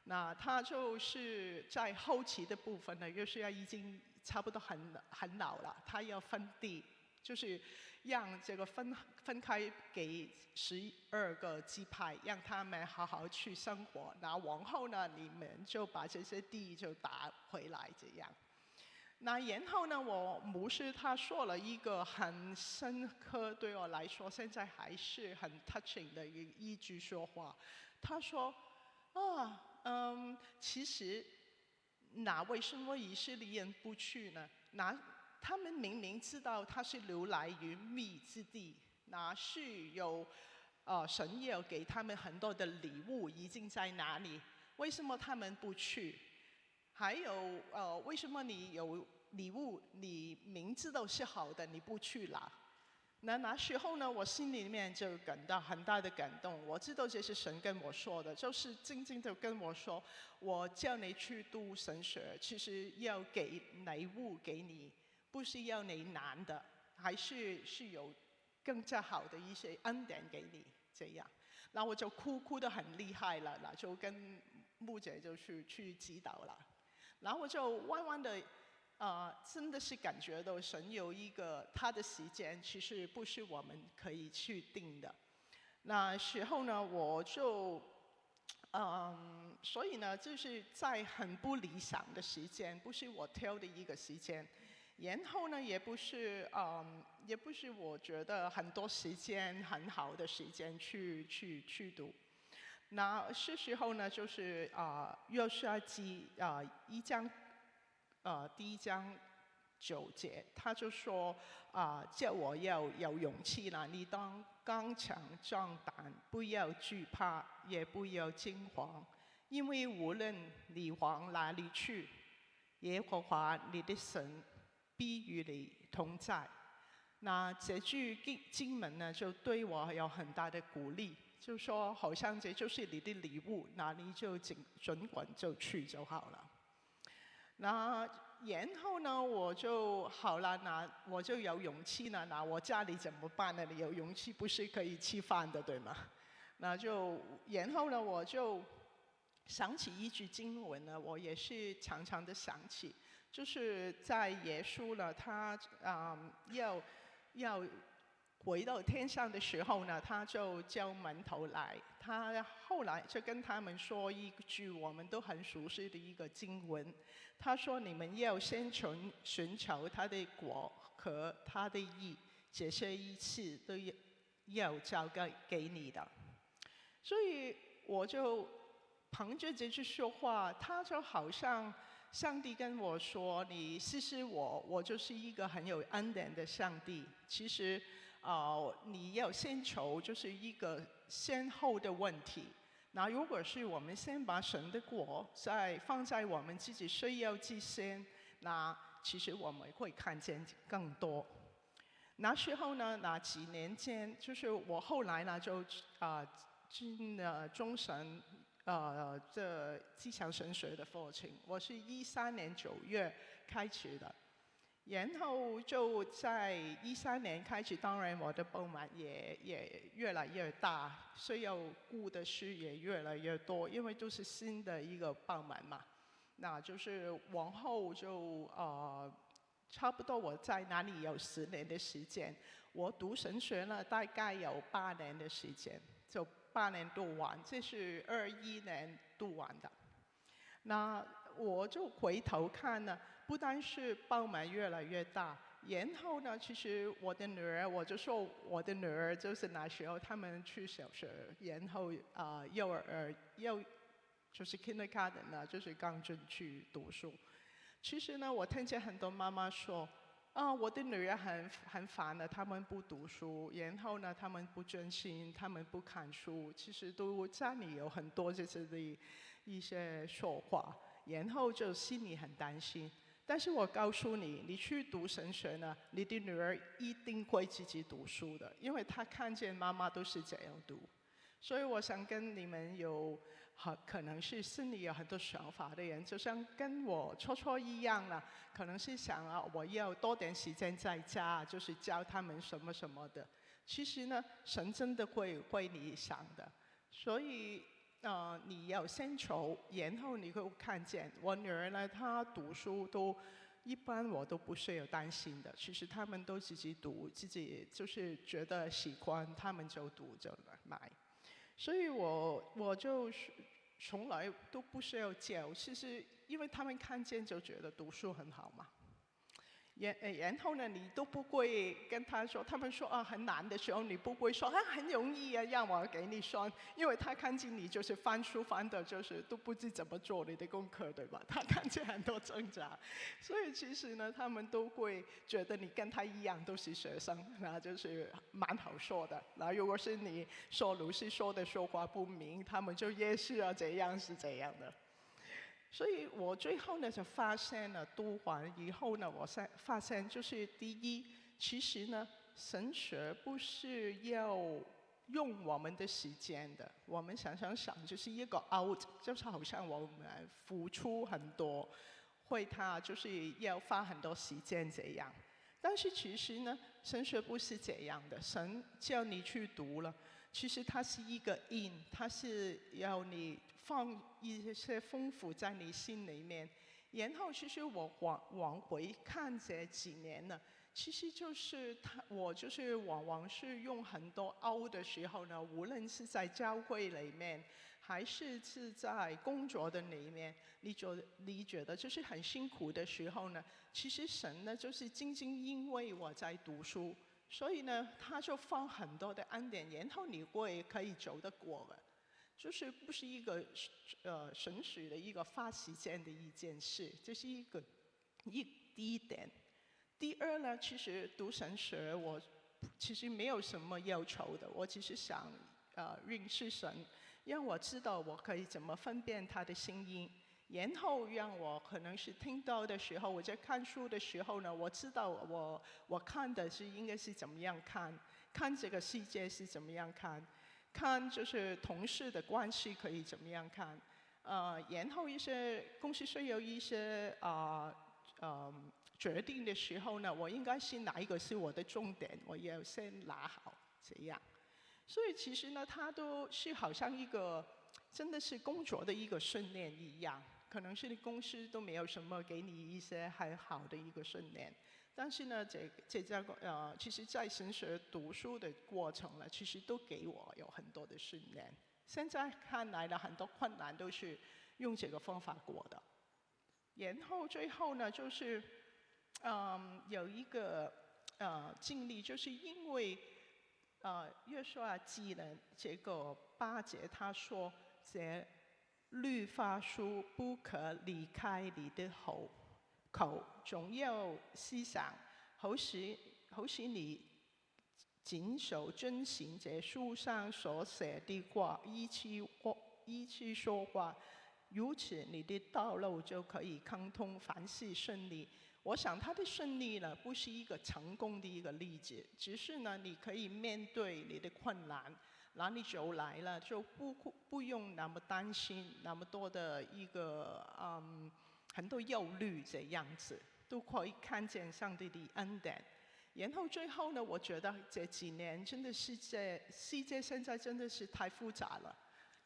M: 那他就是在後期的部分呢，約書亞已經差不多很老了，他要分地，就是讓這個分開給12個支派，讓他們好好去生活。那往後呢，你們就把這些地就打回來，這樣。那然後呢，我牧師他說了一個很深刻，對我來說現在還是很 touching 的一句說話。他說其實那為什麼以色列人不去呢？那他們明明知道他是流來於密之地，那是有神要給他們很多的禮物已經在那裡，為什麼他們不去？還有為什麼你有禮物，你明知道是好的，你不去拿？那時候呢，我心裡面就感到很大的感動。我知道這是神跟我說的，就是靜靜地跟我說，我叫你去讀神學，其實要給禮物給你，不是要你拿的，還是有更加好的一些恩典給你，這樣。那我就哭得很厲害了，那就跟牧者就去祈禱了。然後我就彎彎的真的是感覺到神有一個他的時間，其實不是我們可以去定的。那時候呢，我就所以呢，就是在很不理想的時間，不是我挑的一個時間。然後呢，也不是我覺得很多時間很好的時間去讀。那是時候呢，就是約書亞記1章第1章9節，他就說叫我要有勇氣啦，你當剛強壯膽，不要懼怕，也不要驚慌，因為無論你往哪裡去，耶和華你的神必與你同在。那這句經文呢，就對我有很大的鼓勵。就說好像這就是你的禮物，那你就盡管就去就好了。那然後呢，我就好了，那我就有勇氣了。那我家裡怎麼辦呢？你有勇氣不是可以吃飯的，對嗎？那就然後呢，我就想起一句經文呢，我也是常常的想起，就是在耶穌呢，他要回到天上的時候呢，他就叫門徒來，他後來就跟他們說一句我們都很熟悉的一個經文，他說：你們要先尋求他的國和他的義，這些一切都要交給你的。所以我就憑着這句說話，他就好像上帝跟我說：你試試我就是一個很有恩典的上帝。其實你要先求就是一個先後的問題。那如果是我們先把神的國放在我們自己需要之先，那其實我們會看見更多。那時候呢，那幾年間，就是我後來呢就進了中神這基強神學的課程。我是13年9月開始的。然後就在13年開始，當然我的報滿也越來越大，需要顧的事也越來越多，因為都是新的一個報滿嘛。那就是往後就差不多我在那里有10年的时间。我读神学呢，大概有8年的时间，就8年读完，这是21年读完的。那我就回头看呢，不但是包满越来越大，然后呢，其实我的女儿，我就说我的女儿就是那时候他们去小学，然后幼儿就是 kindergarten 呢，就是刚进去读书。其实呢，我听见很多妈妈说，我的女儿很烦的，他们不读书，然后呢，他们不专心，他们不看书，其实都家里有很多这些的一些说话，然后就心里很担心。但是我告诉你，你去读神学呢，你的女儿一定会自己读书的，因为她看见妈妈都是这样读。所以我想跟你们可能是心里有很多想法的人，就像跟我初一样了，可能是想我要多点时间在家，就是教他们什么什么的。其實呢，神真的會為你想的，所以你要先求，然後你會看見我女兒呢，她讀書都一般，我都不需要擔心的。其實他們都自己讀，自己就是覺得喜歡，他們就讀就買。所以我就從來都不需要教，其實因為他們看見就覺得讀書很好嘛。然後呢，你都不會跟他說，他們說很難的時候，你不會說很容易啊，讓我給你算，因為他看見你就是翻書翻的，就是都不知怎麼做你的功課，對吧？他看見很多掙扎，所以其實呢，他們都會覺得你跟他一樣都是學生，那就是蠻好說的。那如果是你說老師說的說話不明，他們就也是這樣是這樣的。所以我最後呢就發現了，讀完以後呢，我發現就是第一，其實呢，神學不是要用我們的時間的。我們想，就是一個 out， 就是好像我們付出很多，為他就是要花很多時間這樣。但是其實呢，神學不是這樣的，神叫你去讀了，其實它是一個 in， 它是要你放一些豐富在你心裡面。然後其實我往回看這幾年呢，其實就是我就是往往是用很多 out 的時候呢，無論是在教會裡面，還是在工作的裡面，你覺得就是很辛苦的時候呢，其實神呢就是僅僅因為我在讀書，所以呢他就放很多的恩典，然後你會可以走得過的。就是不是一個神學的一個花時間的一件事，這是第一點。第二呢，其實讀神學我其實沒有什麼要求的，我只是想認識神，讓我知道我可以怎麼分辨他的聲音，然後讓我可能是聽到的時候，我在看書的時候呢，我知道我看的是應該是怎麼樣看這個世界是怎麼樣看就是同事的關係可以怎麼樣看，然後一些公司需要一些決定的時候呢，我應該是哪一個是我的重點，我要先拿好這樣。所以其實呢，它都是好像一個真的是工作的一個訓練一樣，可能是你公司都沒有什麼給你一些很好的一個訓練。但是呢，其實在神學讀書的過程呢，其實都給我有很多的訓練。現在看來呢，很多困難都是用這個方法過的。然後最後呢，就是有一個經歷，就是因為約書亞記呢這個8節，他說：這律法書不可離開你的口，總要思想，好使你謹守遵行這書上所寫的話，依次說話，如此你的道路就可以亨通，凡事順利。我想他的順利呢，不是一個成功的一個例子，只是呢，你可以面對你的困難，那你走來了就不用那麼擔心，那麼多的一個很多憂慮這樣子，都可以看見上帝的恩典。然後最後呢，我覺得這幾年真的是世界現在真的是太複雜了，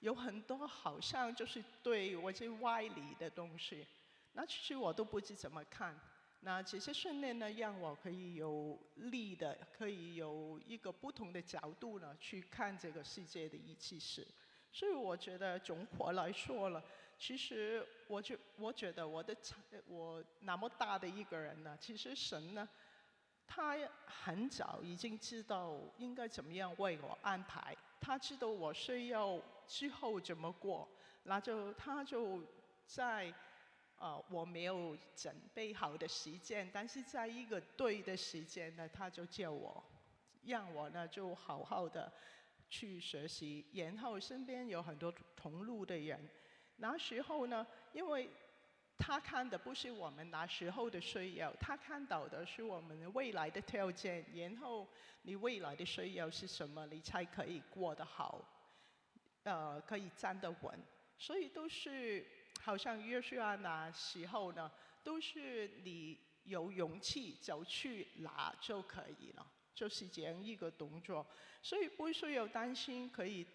M: 有很多好像就是對我這歪理的東西，那其實我都不知怎麼看。那这些训练呢，让我可以有力的，可以有一个不同的角度呢，去看这个世界的一切事。所以我觉得总括来说了，其实我觉得我那么大的一个人呢，其实神呢，他很早已经知道应该怎么样为我安排，他知道我需要之后怎么过，他就在我没有准备好的时间，但是在一个对的时间呢，他就叫我，让我呢就好好的去学习，然后身边有很多同路的人。那时候呢，因为他看的不是我们那时候的需要，他看到的是我们未来的条件，然后你未来的需要是什么，你才可以过得好，可以站得稳。所以都是好像约书亚那时候呢，都是你有勇气就去拿就可以了，就是这样一个动作。所以不需要担心可以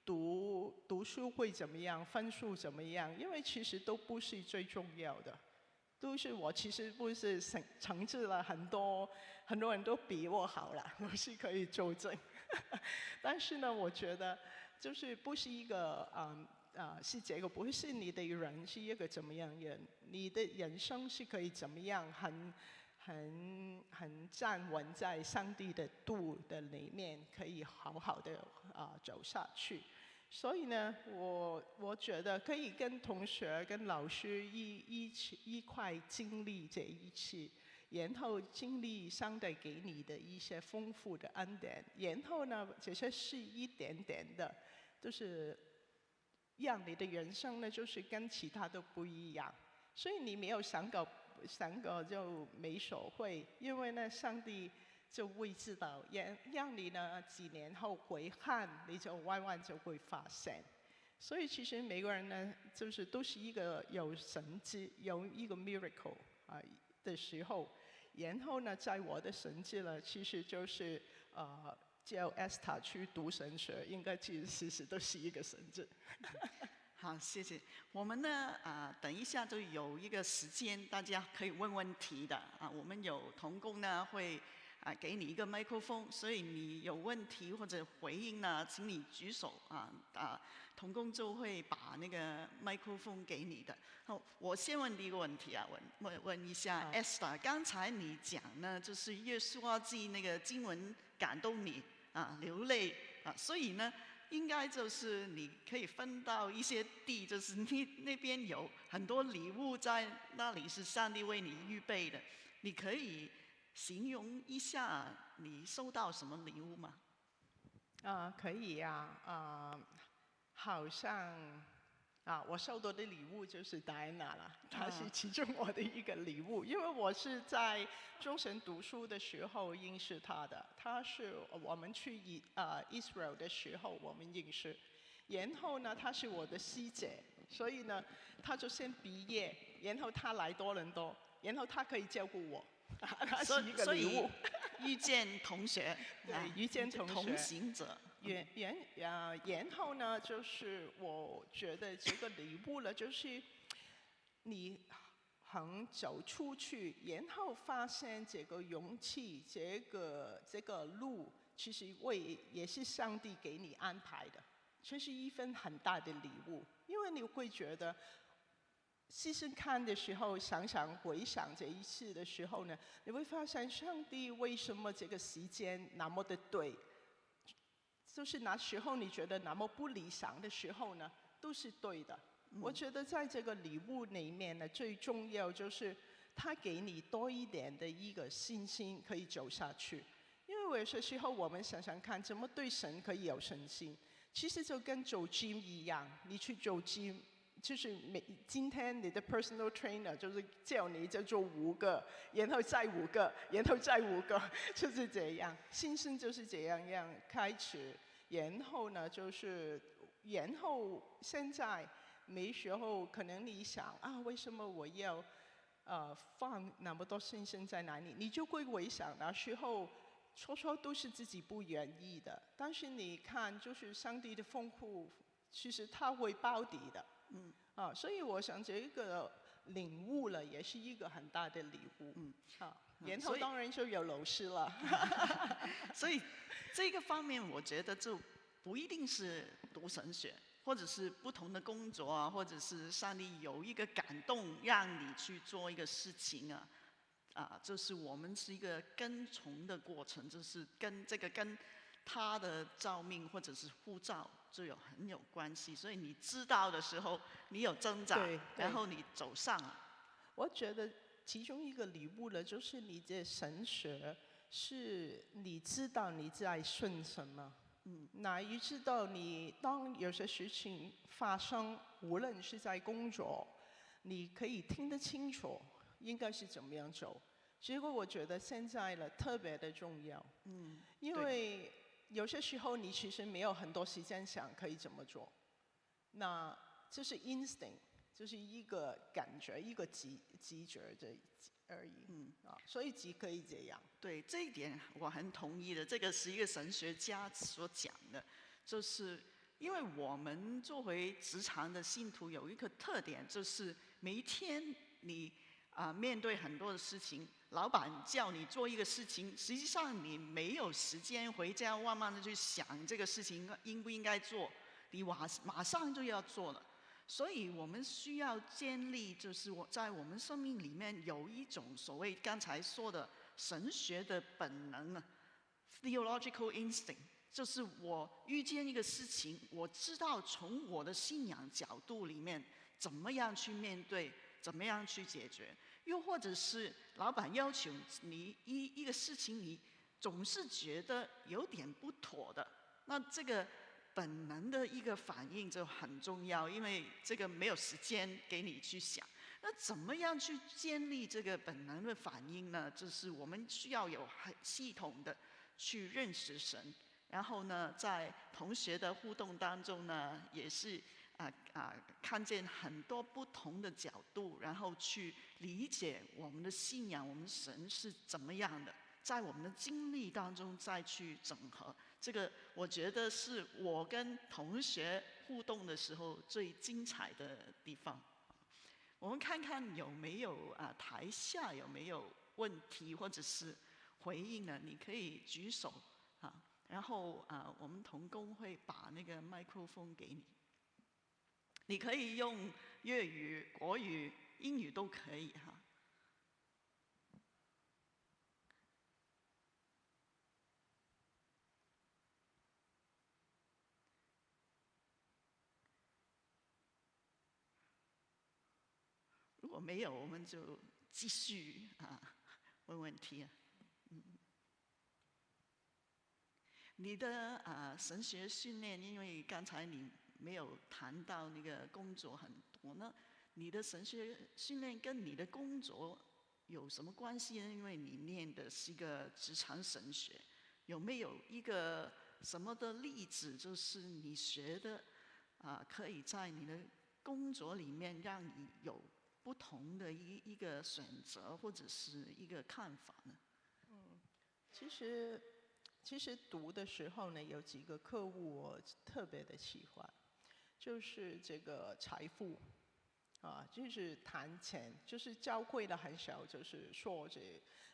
M: 读书会怎么样，分数怎么样，因为其实都不是最重要的。都是我其实不是成绩了很多人都比我好了，我是可以作证。但是呢，我觉得就是不是一个是这个不是你的人是一个怎么样人，你的人生是可以怎么样很站稳在上帝的道的里面，可以好好的走下去。所以呢，我觉得可以跟同学、跟老师一块经历这一次，然后经历上帝给你的一些丰富的恩典，然后呢，这些是一点点的，就是让你的人生呢，就是跟其他都不一样。所以你没有想过就没所谓，因为呢，上帝就会知道，让你呢几年后回看，你就慢慢就会发现。所以其实每个人呢，就是都是一个有神迹、有一个 miracle 的时候。然后呢，在我的神迹呢，其实就是叫 Esther 去读神学，应该其实都是一个神迹。
K: 好，谢谢。我们呢，等一下就有一个时间，大家可以问问题的我们有同工呢会给你一个麦克风，所以你有问题或者回应呢，请你举手同工就会把那个麦克风给你的。我先问第一个问题问一下 Esther， 刚才你讲呢，就是约书亚记那个经文感动你流泪所以呢，应该就是你可以分到一些地，就是那边有很多礼物在那里，是上帝为你预备的。你可以形容一下你收到什么礼物吗？
M: 可以好像我收到的礼物就是戴安娜了，她是其中我的一个礼物，因为我是在中神读书的时候认识她的，她是我们去Israel 的时候我们认识，然后呢，她是我的师姐，所以呢，她就先毕业，然后她来多伦多，然后她可以照顾我，她是一个礼物。
K: 遇见同学，
M: 对，遇见同学，
K: 同行者。
M: 然后呢，就是我觉得这个礼物呢，就是你肯走出去，然后发现这个勇气，这个路，其实也是上帝给你安排的，这是一份很大的礼物，因为你会觉得。细细看的时候，回想这一次的时候呢，你会发现上帝为什么这个时间那么的对，就是那时候你觉得那么不理想的时候呢，都是对的。我觉得在这个礼物里面呢，最重要就是他给你多一点的一个信心，可以走下去。因为有些时候我们想想看，怎么对神可以有信心？其实就跟走 gym 一样，你去走 gym。就是今天你的 personal trainer 就是叫你就做5个，然后再5个，然后再5个，就是这样。信心就是这样开始，然后呢然后现在没时候可能你想为什么我要放那么多信心在哪里？你就会回想那时候说都是自己不愿意的，但是你看就是上帝的丰富，其实他会包底的。所以我想这个领悟了，也是一个很大的礼物。然后
K: 所以
M: 当然就有老师了。
K: 所以这个方面，我觉得就不一定是读神学，或者是不同的工作啊，或者是上帝有一个感动让你去做一个事情啊，就是我们是一个跟从的过程，就是跟他的召命或者是呼召就很有关系。所以你知道的时候，你有挣扎，然后你走上了。
M: 我觉得其中一个礼物呢，就是你的神学是你知道你在信什么。那你知道你当有些事情发生，无论是在工作，你可以听得清楚应该是怎么样走。结果我觉得现在呢特别的重要。因为有些时候你其实没有很多时间想可以怎么做，那这是 instinct， 就是一个感觉，一个直觉而已。所以只可以这样。
K: 对，这一点我很同意的。这个是一个神学家所讲的，就是因为我们作为职场的信徒有一个特点，就是每一天你面对很多的事情，老板叫你做一个事情，实际上你没有时间回家慢慢的去想这个事情应不应该做，你马上就要做了。所以我们需要建立，就是在我们生命里面有一种所谓刚才说的神学的本能，theological instinct， 就是我遇见一个事情，我知道从我的信仰角度里面怎么样去面对，怎么样去解决。又或者是老板要求你一个事情，你总是觉得有点不妥的，那这个本能的一个反应就很重要，因为这个没有时间给你去想。那怎么样去建立这个本能的反应呢？就是我们需要有很系统的去认识神，然后呢，在同学的互动当中呢，也是看见很多不同的角度，然后去理解我们的信仰，我们神是怎么样的，在我们的经历当中再去整合。这个我觉得是我跟同学互动的时候最精彩的地方。我们看看有没有台下有没有问题或者是回应呢？你可以举手然后我们同工会把那个麦克风给你。你可以用粤语、国语、英语都可以如果没有，我们就继续问问题你的神学训练，因为刚才你没有谈到那个工作很多呢，你的神学训练跟你的工作有什么关系呢？因为你念的是一个职场神学，有没有一个什么的例子，就是你学的可以在你的工作里面让你有不同的一个选择或者是一个看法呢？
M: 其实读的时候呢，有几个课务我特别的喜欢，就是这个财富，就是谈钱，就是教会的很少，就是说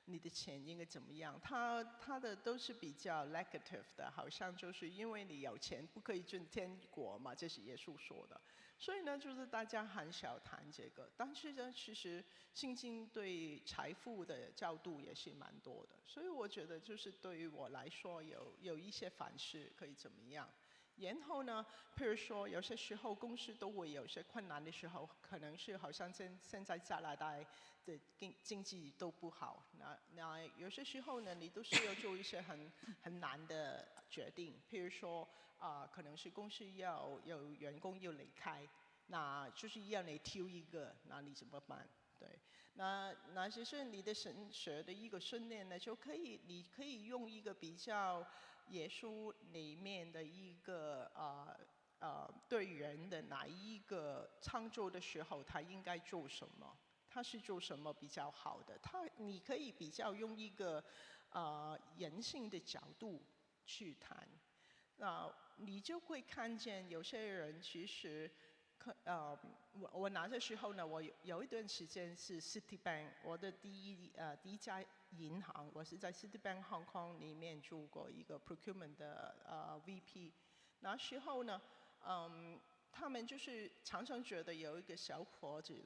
M: 你的钱应该怎么样，他的都是比较 negative 的，好像就是因为你有钱不可以进天国嘛，这是耶稣说的。所以呢，就是大家很少谈这个，但是呢，其实圣经对财富的角度也是蛮多的，所以我觉得就是对于我来说有一些反思可以怎么样。然后呢，譬如说有些时候公司都会有些困难的时候，可能是好像现在加拿大的经济都不好，那有些时候呢，你都需要做一些很难的决定，譬如说可能是公司有员工要离开，那就是要你挑一个，那你怎么办？对，那就是你的神学的一个训练呢，你可以用一个比较耶稣里面的一个对人的哪一个创作的时候，他应该做什么，他是做什么比较好的，你可以比较用一个人性的角度去谈，你就会看见有些人其实我拿的时候呢，我有一段时间是 Citibank， 我的第一家银行，我是在 Citibank Hong Kong 里面做过一个 procurement 的VP。那时候呢，他们就是常常觉得有一个小伙子，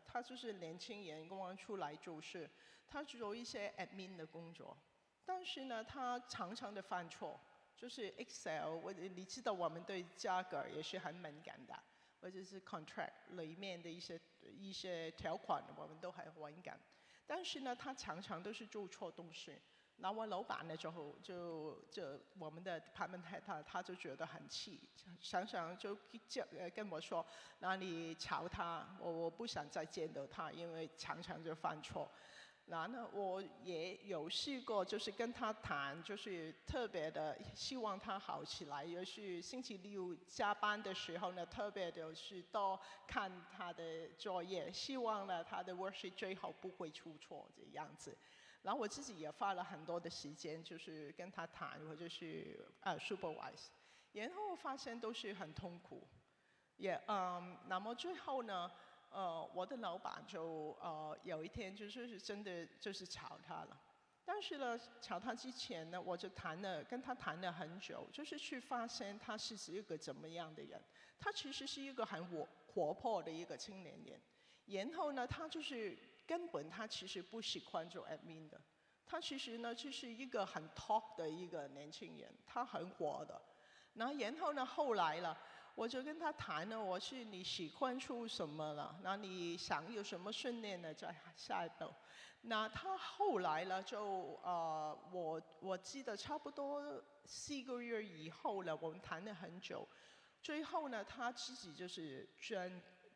M: 他就是年轻人刚刚出来做事，他做一些 admin 的工作，但是呢，他常常的犯错。就是 Excel， 你知道我们对价格也是很敏感的，或者是 contract 里面的一些条款，我们都很敏感。但是呢，他常常都是做错东西。那我老板呢就我们的 department head 他就觉得很气，常常就跟我说：“那你炒他，我不想再见到他，因为常常就犯错。”然后我也有试过，就是跟他谈，就是特别的希望他好起来。也是星期六加班的时候呢，特别的是多看他的作业，希望呢他的 worksheet 最好不会出错这样子。然后我自己也花了很多的时间，就是跟他谈，或者是supervise， 然后发现都是很痛苦。那么最后呢？我的老板就有一天就是真的就是炒他了，但是呢，炒他之前呢，我就跟他谈了很久，就是去发现他是一个怎么样的人。他其实是一个很活泼的一个青年人，然后呢，他就是根本他其实不喜欢做 admin 的，他其实呢就是一个很 talk 的一个年轻人，他很活的。然后呢，后来了。我就跟他谈呢，我是你喜欢出什么了？那你想有什么训练呢？在下一步。那他后来呢，就我记得差不多4个月以後呢，我們談了很久。最後呢，他自己就是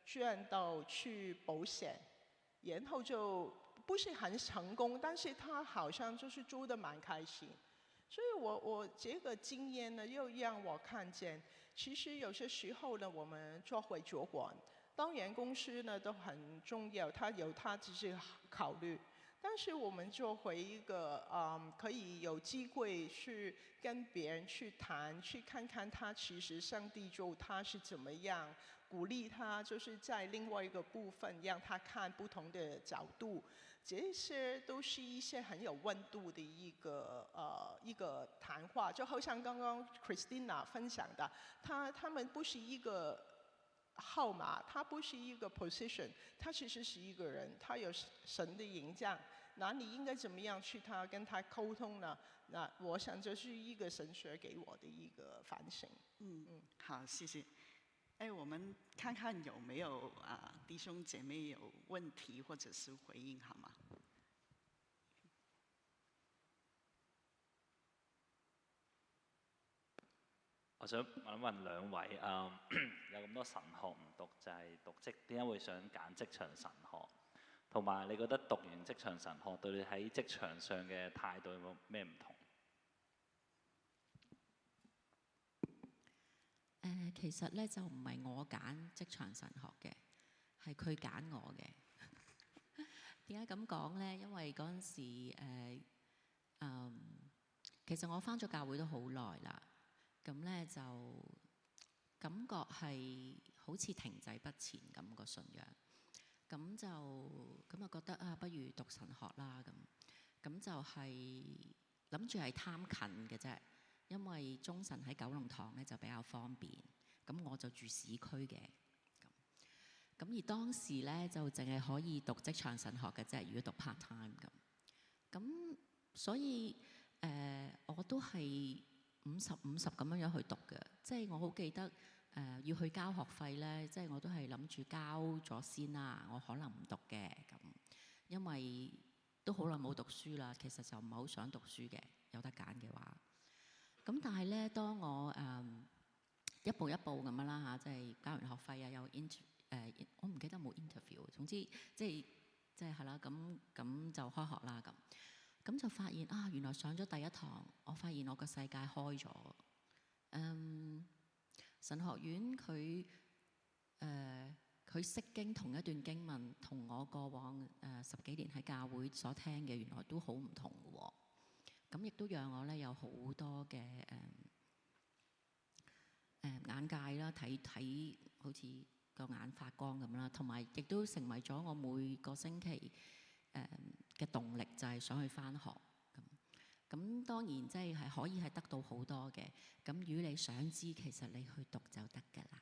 M: 轉到去保險，然後就不是很成功，但是他好像就是做得蠻開心。所以我這個經驗呢，又讓我看見。其實有些時候呢，我們作為主管，當然公司呢都很重要，他有他自己考慮。但是我們作為一個可以有機會去跟別人去談，去看看他其實上帝做他是怎麼樣，鼓勵他，就是在另外一個部分讓他看不同的角度。這些都是一些很有溫度的一個談話，就好像剛剛 Christina 分享的，他們不是一個號碼，他不是一個 position， 他其實是一個人，他有神的形象。那你應該怎麼樣去跟他溝通呢？那我想這是一個神學給我的一個反省。
K: 好，謝謝。我們看看有沒有弟兄姐妹有問題或者是回應，好嗎？
N: 我想問兩位，有咁多神學唔讀，就係讀點解會想揀職場神學？同埋你覺得讀完職場神學對你喺職場上嘅態度有冇咩唔同？
L: 其實咧就唔係我揀職場神學嘅，係佢揀我嘅。點解咁講咧？因為嗰陣時其實我返咗教會都好耐啦，咁咧就感覺係好似停滯不前咁個信仰，咁就覺得不如讀神學啦咁就係諗住係貪近嘅啫。因為中神喺九龍塘咧就比較方便，咁我就住市區嘅，咁而當時咧就淨係可以讀職場神學嘅啫，如果讀 part time 咁所以我都係50-50咁樣去讀嘅，即係我好記得要去交學費咧，即係我都係諗住交咗先啦，我可能唔讀嘅咁，因為都好耐冇讀書啦，其實就唔係好想讀書嘅，有得揀嘅話。咁但係咧，當我一步一步咁樣啦嚇，即係交完學費啊，有我唔記得冇 interview， 總之即係係啦，咁就開學啦咁就發現原來上咗第一堂，我發現我個世界開咗。神學院佢釋經同一段經文，同我過往10幾年喺教會所聽嘅原來都好唔同嘅喎。咁亦都讓我咧有好多嘅眼界啦，睇好似個眼發光咁啦，同埋亦都成為咗我每個星期嘅動力，就係想去返學。咁當然即係可以係得到好多嘅。咁如果你想知，其實你去讀就得㗎啦。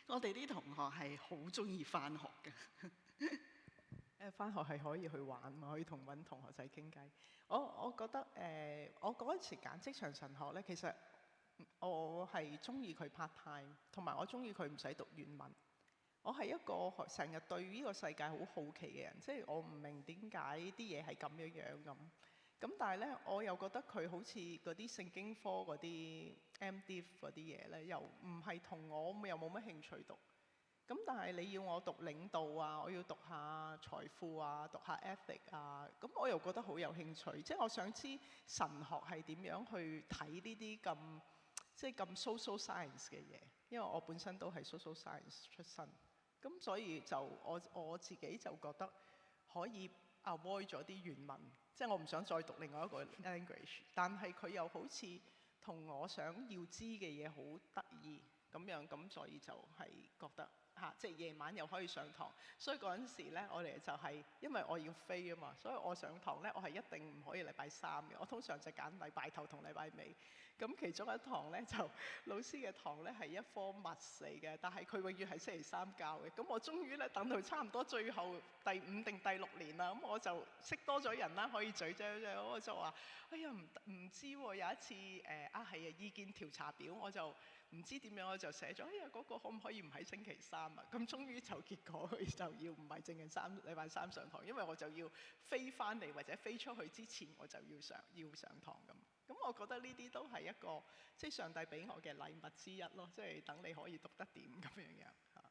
K: 我哋啲同學係好中意返學嘅。
M: 返學係可以去玩嘛，可以揾同學仔傾偈。我覺得我嗰陣時揀職場神學咧，其實我係中意佢 part time， 同埋我中意佢唔使讀原文。我係一個成日對呢個世界好好奇嘅人，即係我唔明點解啲嘢係咁樣咁。咁但係咧，我又覺得佢好似嗰啲聖經科嗰啲 MDiv 嗰啲嘢咧，又唔係同我又冇乜興趣讀。咁但係你要我讀領導啊，我要讀下財富啊，讀下 ethic 啊，咁我又覺得好有興趣。即係我想知神學係點樣去睇呢啲咁即係咁 social science 嘅嘢，因為我本身都係 social science 出身。咁所以就我自己就覺得可以 avoid 咗啲原文。即係我唔想再讀另外一個 language， 但係佢又好似同我想要知嘅嘢好得意咁樣，咁所以就係覺得即係夜晚又可以上堂。所以嗰陣時咧，我哋就係因為我要飛啊嘛，所以我上堂咧，我係一定唔可以禮拜三嘅。我通常就揀禮拜頭同禮拜尾。咁其中一堂咧，就老師嘅堂咧係一科 Maths 嚟嘅，但係佢永遠係星期三教嘅。咁我終於咧等到差唔多最後第5定第6年啦，咁我就識多咗人啦，可以咀，我就話：哎呀唔知喎，有一次係啊意見調查表，我就唔知點樣，我就寫咗，哎呀嗰個可唔可以唔喺星期三啊？咁終於就結果佢就要唔係淨係禮拜三上堂，因為我就要飛翻嚟或者飛出去之前我就要上堂咁。咁我覺得呢啲都係一個即係上帝俾我嘅禮物之一咯，即係等你可以讀得點咁樣嚇。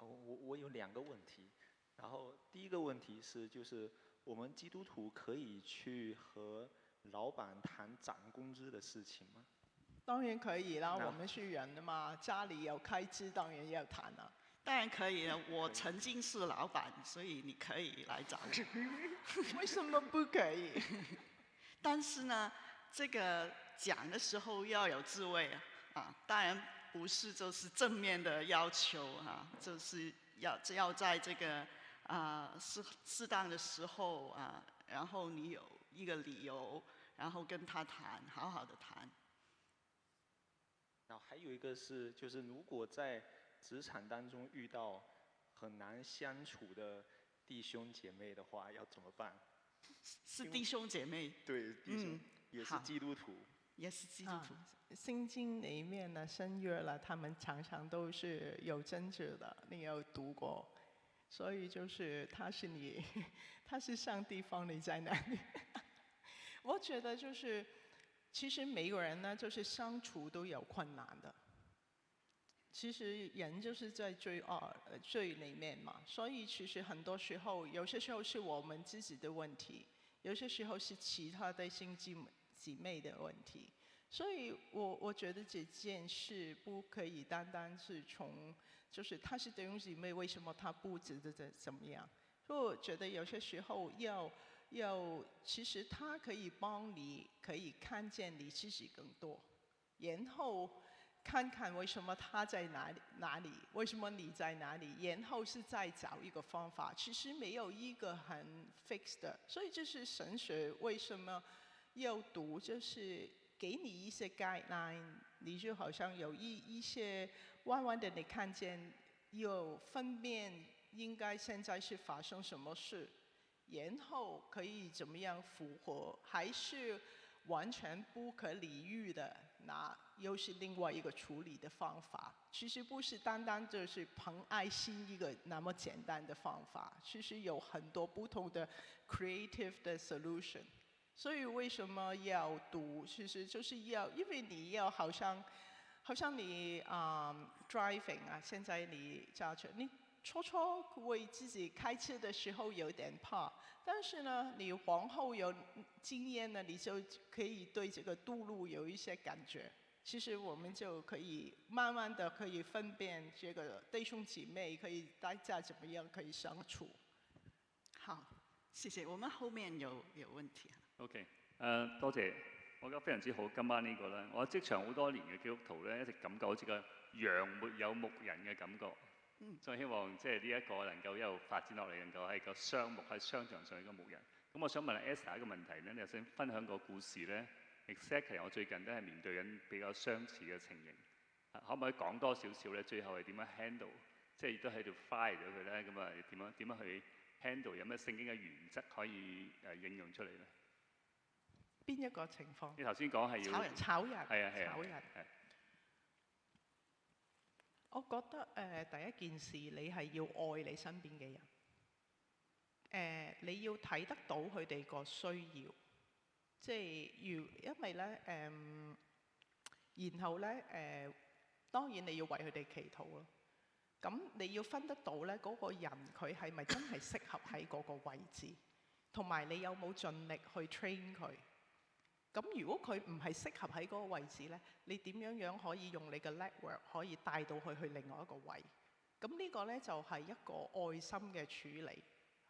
G: 我有2個問題，然後第一個問題是，就是我們基督徒可以去和老闆談漲工資的事情嗎？
M: 當然可以啦，我們是人啊嘛，家裡有開支，當然要談啦。
K: 當然可以了，我曾經是老闆，所以你可以來找我。
M: 為什麼不可以？
K: 但是呢，這個講的時候要有智慧啊，當然不是就是正面的要求啊，就是要在這個適當的時候啊，然後你有一個理由，然後跟他談，好好的談。
G: 然後還有一個是，就是如果在職場當中遇到很難相處的弟兄姐妹的話，要怎麼辦？
K: 是弟兄姐妹？
G: 對，弟兄，也是基督徒。
K: 也是基督徒。
M: 聖經裡面呢，新約了，他們常常都是有爭執的，你有讀過，所以就是他是上帝放你在哪裡？我覺得就是其實每個人呢，就是相處都有困難的。其實人就是在罪裡面嘛，所以其實很多時候，有些時候是我們自己的問題，有些時候是其他的兄弟姊妹的問題。所以我覺得這件事不可以單單是從，就是他是弟兄姊妹，為什麼他不值得怎麼樣？所以我覺得有些時候要，其實他可以幫你，可以看見你自己更多，然後看看為什麼他在哪裡，為什麼你在哪裡，然後是再找一個方法。其實沒有一個很 fixed 的，所以就是神學為什麼要讀，就是給你一些 guideline， 你就好像有一些彎彎的，你看見有分辨應該現在是發生什麼事，然後可以怎麼樣符合，還是完全不可理喻的，那又是另外一個處理的方法。其實不是單單就是憑愛心一個那麼簡單的方法，其實有很多不同的 creative 的 solution。所以為什麼要讀？其實就是要，因為你要好像你driving 啊，現在你駕車，你初為自己開車的時候有點怕，但是呢，你往後有經驗呢，你就可以對這個道路有一些感覺。其實我們就可以慢慢的可以分辨這個弟兄姊妹可以大家怎麼樣可以相處。
K: 好，謝謝。我們後面有問題。
E: OK，多謝。
O: 我覺得非常之好。今晚呢個咧，我喺職場好多年嘅基督徒咧，一直感覺好似個羊沒有牧人嘅感覺。所以希望即係呢一個能夠一路發展落嚟，能夠係個商牧喺商場上嘅牧人。咁我想問 Esther 一個問題咧，你又想分享個故事咧 ？Exactly， 我最近都係面對緊比較相似嘅情形，可唔可以講多少少咧？最後係點樣 handle？即係亦都喺度 fire 咗佢咧，咁啊點樣去 handle？有咩聖經嘅原則可以應用出嚟咧？
M: 邊一個情況？
O: 你頭先講係要
M: 炒人，
O: 係啊，
M: 炒人。我覺得第一件事你係要愛你身邊嘅人。你要睇得到佢哋個需要，即係因為咧然後咧當然你要為佢哋祈禱咯。咁你要分得到咧嗰個人佢係咪真係適合喺嗰個位置，同埋你有冇盡力去 train 佢。咁如果佢唔係適合喺嗰個位置咧，你點樣可以用你嘅 network 可以帶到佢去另外一個位？咁呢個咧就係一個愛心嘅處理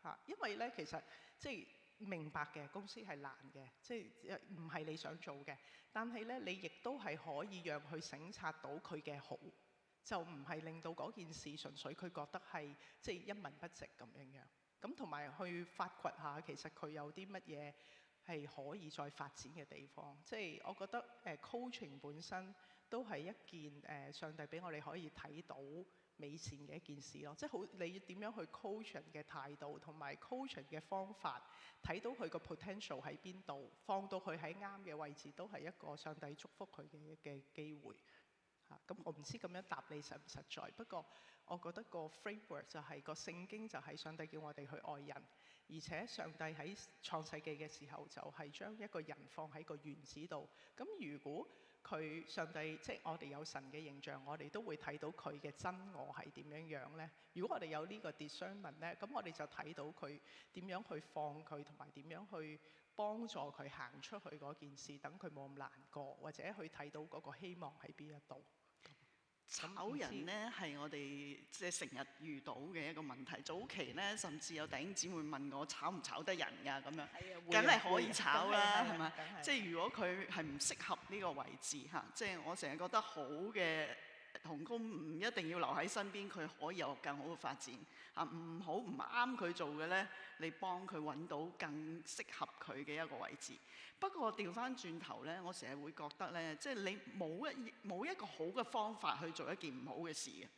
M: 嚇，因為咧其實即係明白嘅公司係難嘅，即係唔係你想做嘅，但係咧你亦都係可以讓佢省察到佢嘅好，就唔係令到嗰件事純粹佢覺得係即係一文不值咁樣。咁同埋去發掘下其實佢有啲乜嘢係可以再發展嘅地方，即係我覺得coaching 本身都係一件上帝俾我哋可以睇到美善嘅一件事咯。即係好，你點樣去 coach 人嘅態度同埋 coaching 嘅方法，睇到佢個 potential 喺邊度，放到佢喺啱嘅位置，都係一個上帝祝福佢嘅機會嚇。咁我唔知咁樣答你實唔實在，不過我覺得個 framework 就係個聖經就係上帝叫我哋去愛人。而且上帝喺創世記嘅時候就係將一個人放喺個園子度。咁如果佢上帝即係我哋有神嘅形象，我哋都會睇到佢嘅真我係點樣呢？如果我哋有呢個 discernment 呢，咁我哋就睇到佢點樣去放佢，同埋點樣去幫助佢行出去嗰件事，等佢冇咁難過，或者去睇到嗰個希望喺邊一度。
K: 炒人呢係我哋即係成日遇到嘅一個問題。早期呢，甚至有弟兄姊妹問我炒唔炒得人㗎咁樣，梗係可以炒啦，係咪？即係如果佢係唔適合呢個位置嚇，即係我成日覺得好嘅同工唔一定要留喺身邊，佢可以有更好嘅發展嚇。唔好唔啱佢做嘅呢，你幫佢揾到更適合佢嘅一個位置。不過調翻轉頭呢，我成日會覺得呢，即係你冇一個好嘅方法去做一件唔好嘅事嘅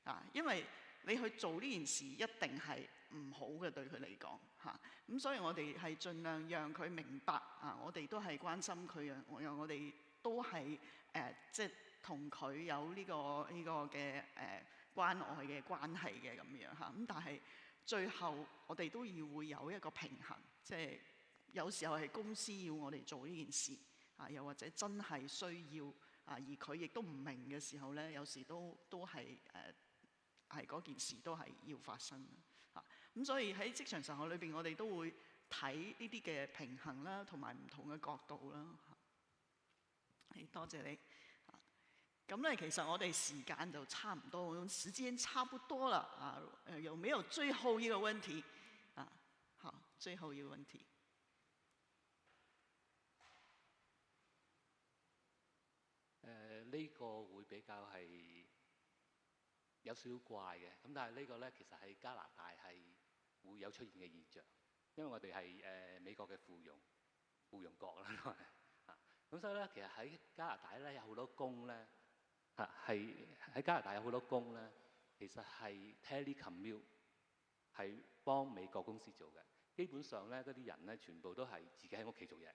K: 啊，因為你去做呢件事一定係唔好嘅對佢嚟講嚇。咁所以我哋係盡量讓佢明白啊，我哋都係關心佢，讓我哋都係即係同佢有呢個嘅關愛嘅關係嘅咁樣嚇。咁但係最後我哋都要會有一個平衡，即係。有時候係公司要我哋做呢件事啊，又或者真係需要啊，而佢亦都唔明嘅時候咧，有時都係係嗰件事都係要發生啊。咁所以喺職場神學裏邊，我哋都會睇呢啲嘅平衡啦，同埋唔同嘅角度啦。係，多謝你。咁咧，其實我哋時間就差唔多，時間差不多啦啊。有沒有最後一個問題啊？好，最後一個問題。
P: 呢個會比較係有少少怪嘅，咁但係呢個咧其實喺加拿大係會有出現嘅現象，因為我哋係美國嘅附庸國啦，都係嚇。咁所以咧，其實喺加拿大咧有好多工咧嚇，係喺加拿大有好多工咧，其實係 telecommute 係幫美國公司做嘅。基本上咧，嗰啲人咧全部都係自己喺屋企做嘢。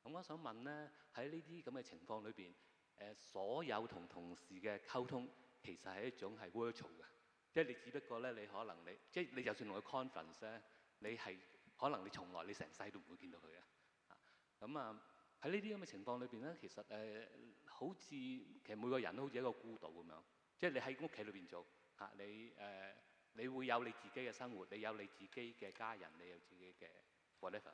P: 咁我想問咧，喺呢啲咁嘅情況裏邊，所有同同事嘅溝通其實係一種係 virtual 嘅，即係你只不過咧，你可能即係你就算同佢 conference 咧，你係可能你從來你成世都唔會見到佢嘅。咁啊喺呢啲咁嘅情況裏邊咧，其實好似其實每個人都好似一個孤島咁樣，即係你喺屋企裏邊做嚇，你會有你自己嘅生活，你有你自己嘅家人，你有自己嘅 whatever，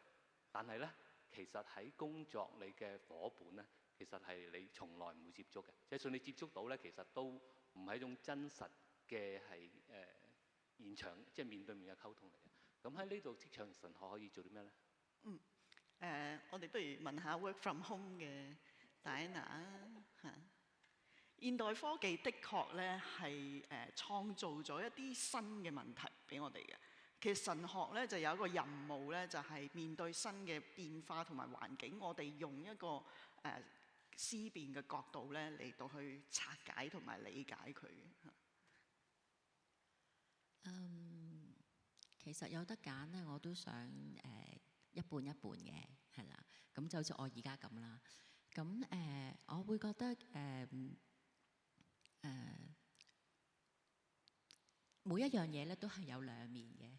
P: 但係咧。其實喺工作你嘅伙伴咧，其實係你從來唔會接觸嘅。就算你接觸到咧，其實都唔係一種真實嘅係現場，即係面對面嘅溝通嚟嘅。咁喺呢度職場神學可以做啲咩咧？
K: 我哋不如問下 work from home 嘅 Diana 嚇。現代科技的確咧係創造咗一啲新嘅問題俾我哋嘅。其實神學咧就有一個任務咧，就係面對新嘅變化同埋環境，我哋用一個思辨嘅角度咧嚟到去拆解同埋理解佢。
L: 其實有得揀咧，我都想一半一半嘅，係啦。咁就好似我而家咁啦。咁我會覺得每一樣嘢咧都係有兩面嘅，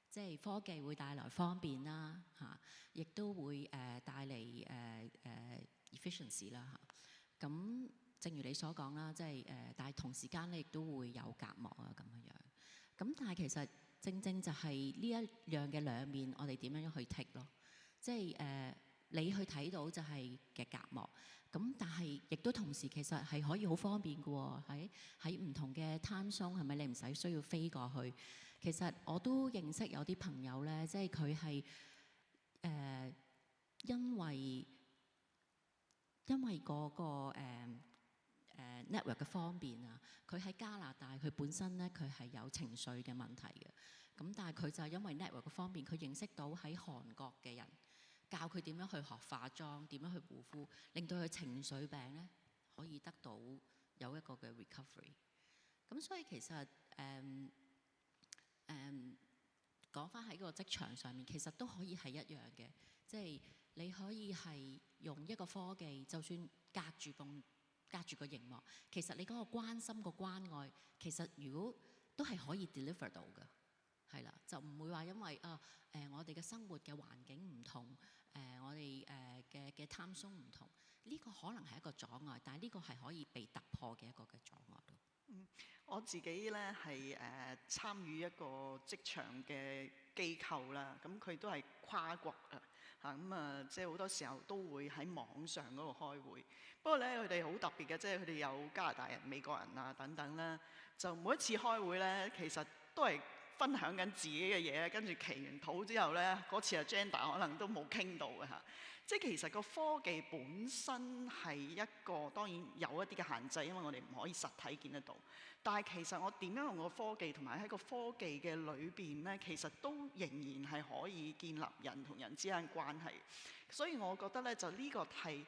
L: 即係科技會帶來方便啦，嚇，亦都會帶嚟efficiency 啦，嚇。咁正如你所講啦，即係但係同時間咧亦都會有隔膜啊咁樣樣。咁但係其實正正就係呢一樣嘅兩面，我哋點樣去剔咯？即係你去睇到就係嘅隔膜。咁但係亦都同時其實係可以好方便嘅喎，喺唔同嘅 time zone 係咪？你唔使需要飛過去。其實我都認識有啲朋友咧，即係佢係因為嗰個network 嘅方便啊，佢喺加拿大佢本身咧佢係有情緒嘅問題嘅。咁但係佢就係因為 network 嘅方便，佢認識到喺韓國嘅人。教佢點樣去學化妝，點樣去護膚，令到佢情緒病咧可以得到有一個嘅 recovery。咁所以其實講翻喺個職場上面，其實都可以係一樣嘅，即係你可以係用一個科技，就算隔住個熒幕，其實你嗰個關心個關愛，其實如果都係可以 deliver 到嘅。係啦，就唔會話因為我哋嘅生活嘅環境唔同，我哋嘅time zone唔同，呢個可能係一個阻礙，但係呢個係可以被突破嘅一個嘅阻礙咯。
K: 我自己咧係參與一個職場嘅機構啦，咁佢都係跨國啊嚇，咁即係好多時候都會喺網上嗰度開會。不過咧佢哋好特別嘅，即係佢哋有加拿大人、美國人啊等等啦，就每一次開會咧，其實都係分享緊自己嘅嘢，跟住祈完禱之後咧，嗰次 agenda 可能都冇傾到嘅嚇。即係其實個科技本身係一個當然有一啲嘅限制，因為我哋唔可以實體見得到。但係其實我點樣用個科技，同埋喺個科技嘅裏邊咧，其實都仍然係可以建立人同人之間關係。所以我覺得咧，就呢個係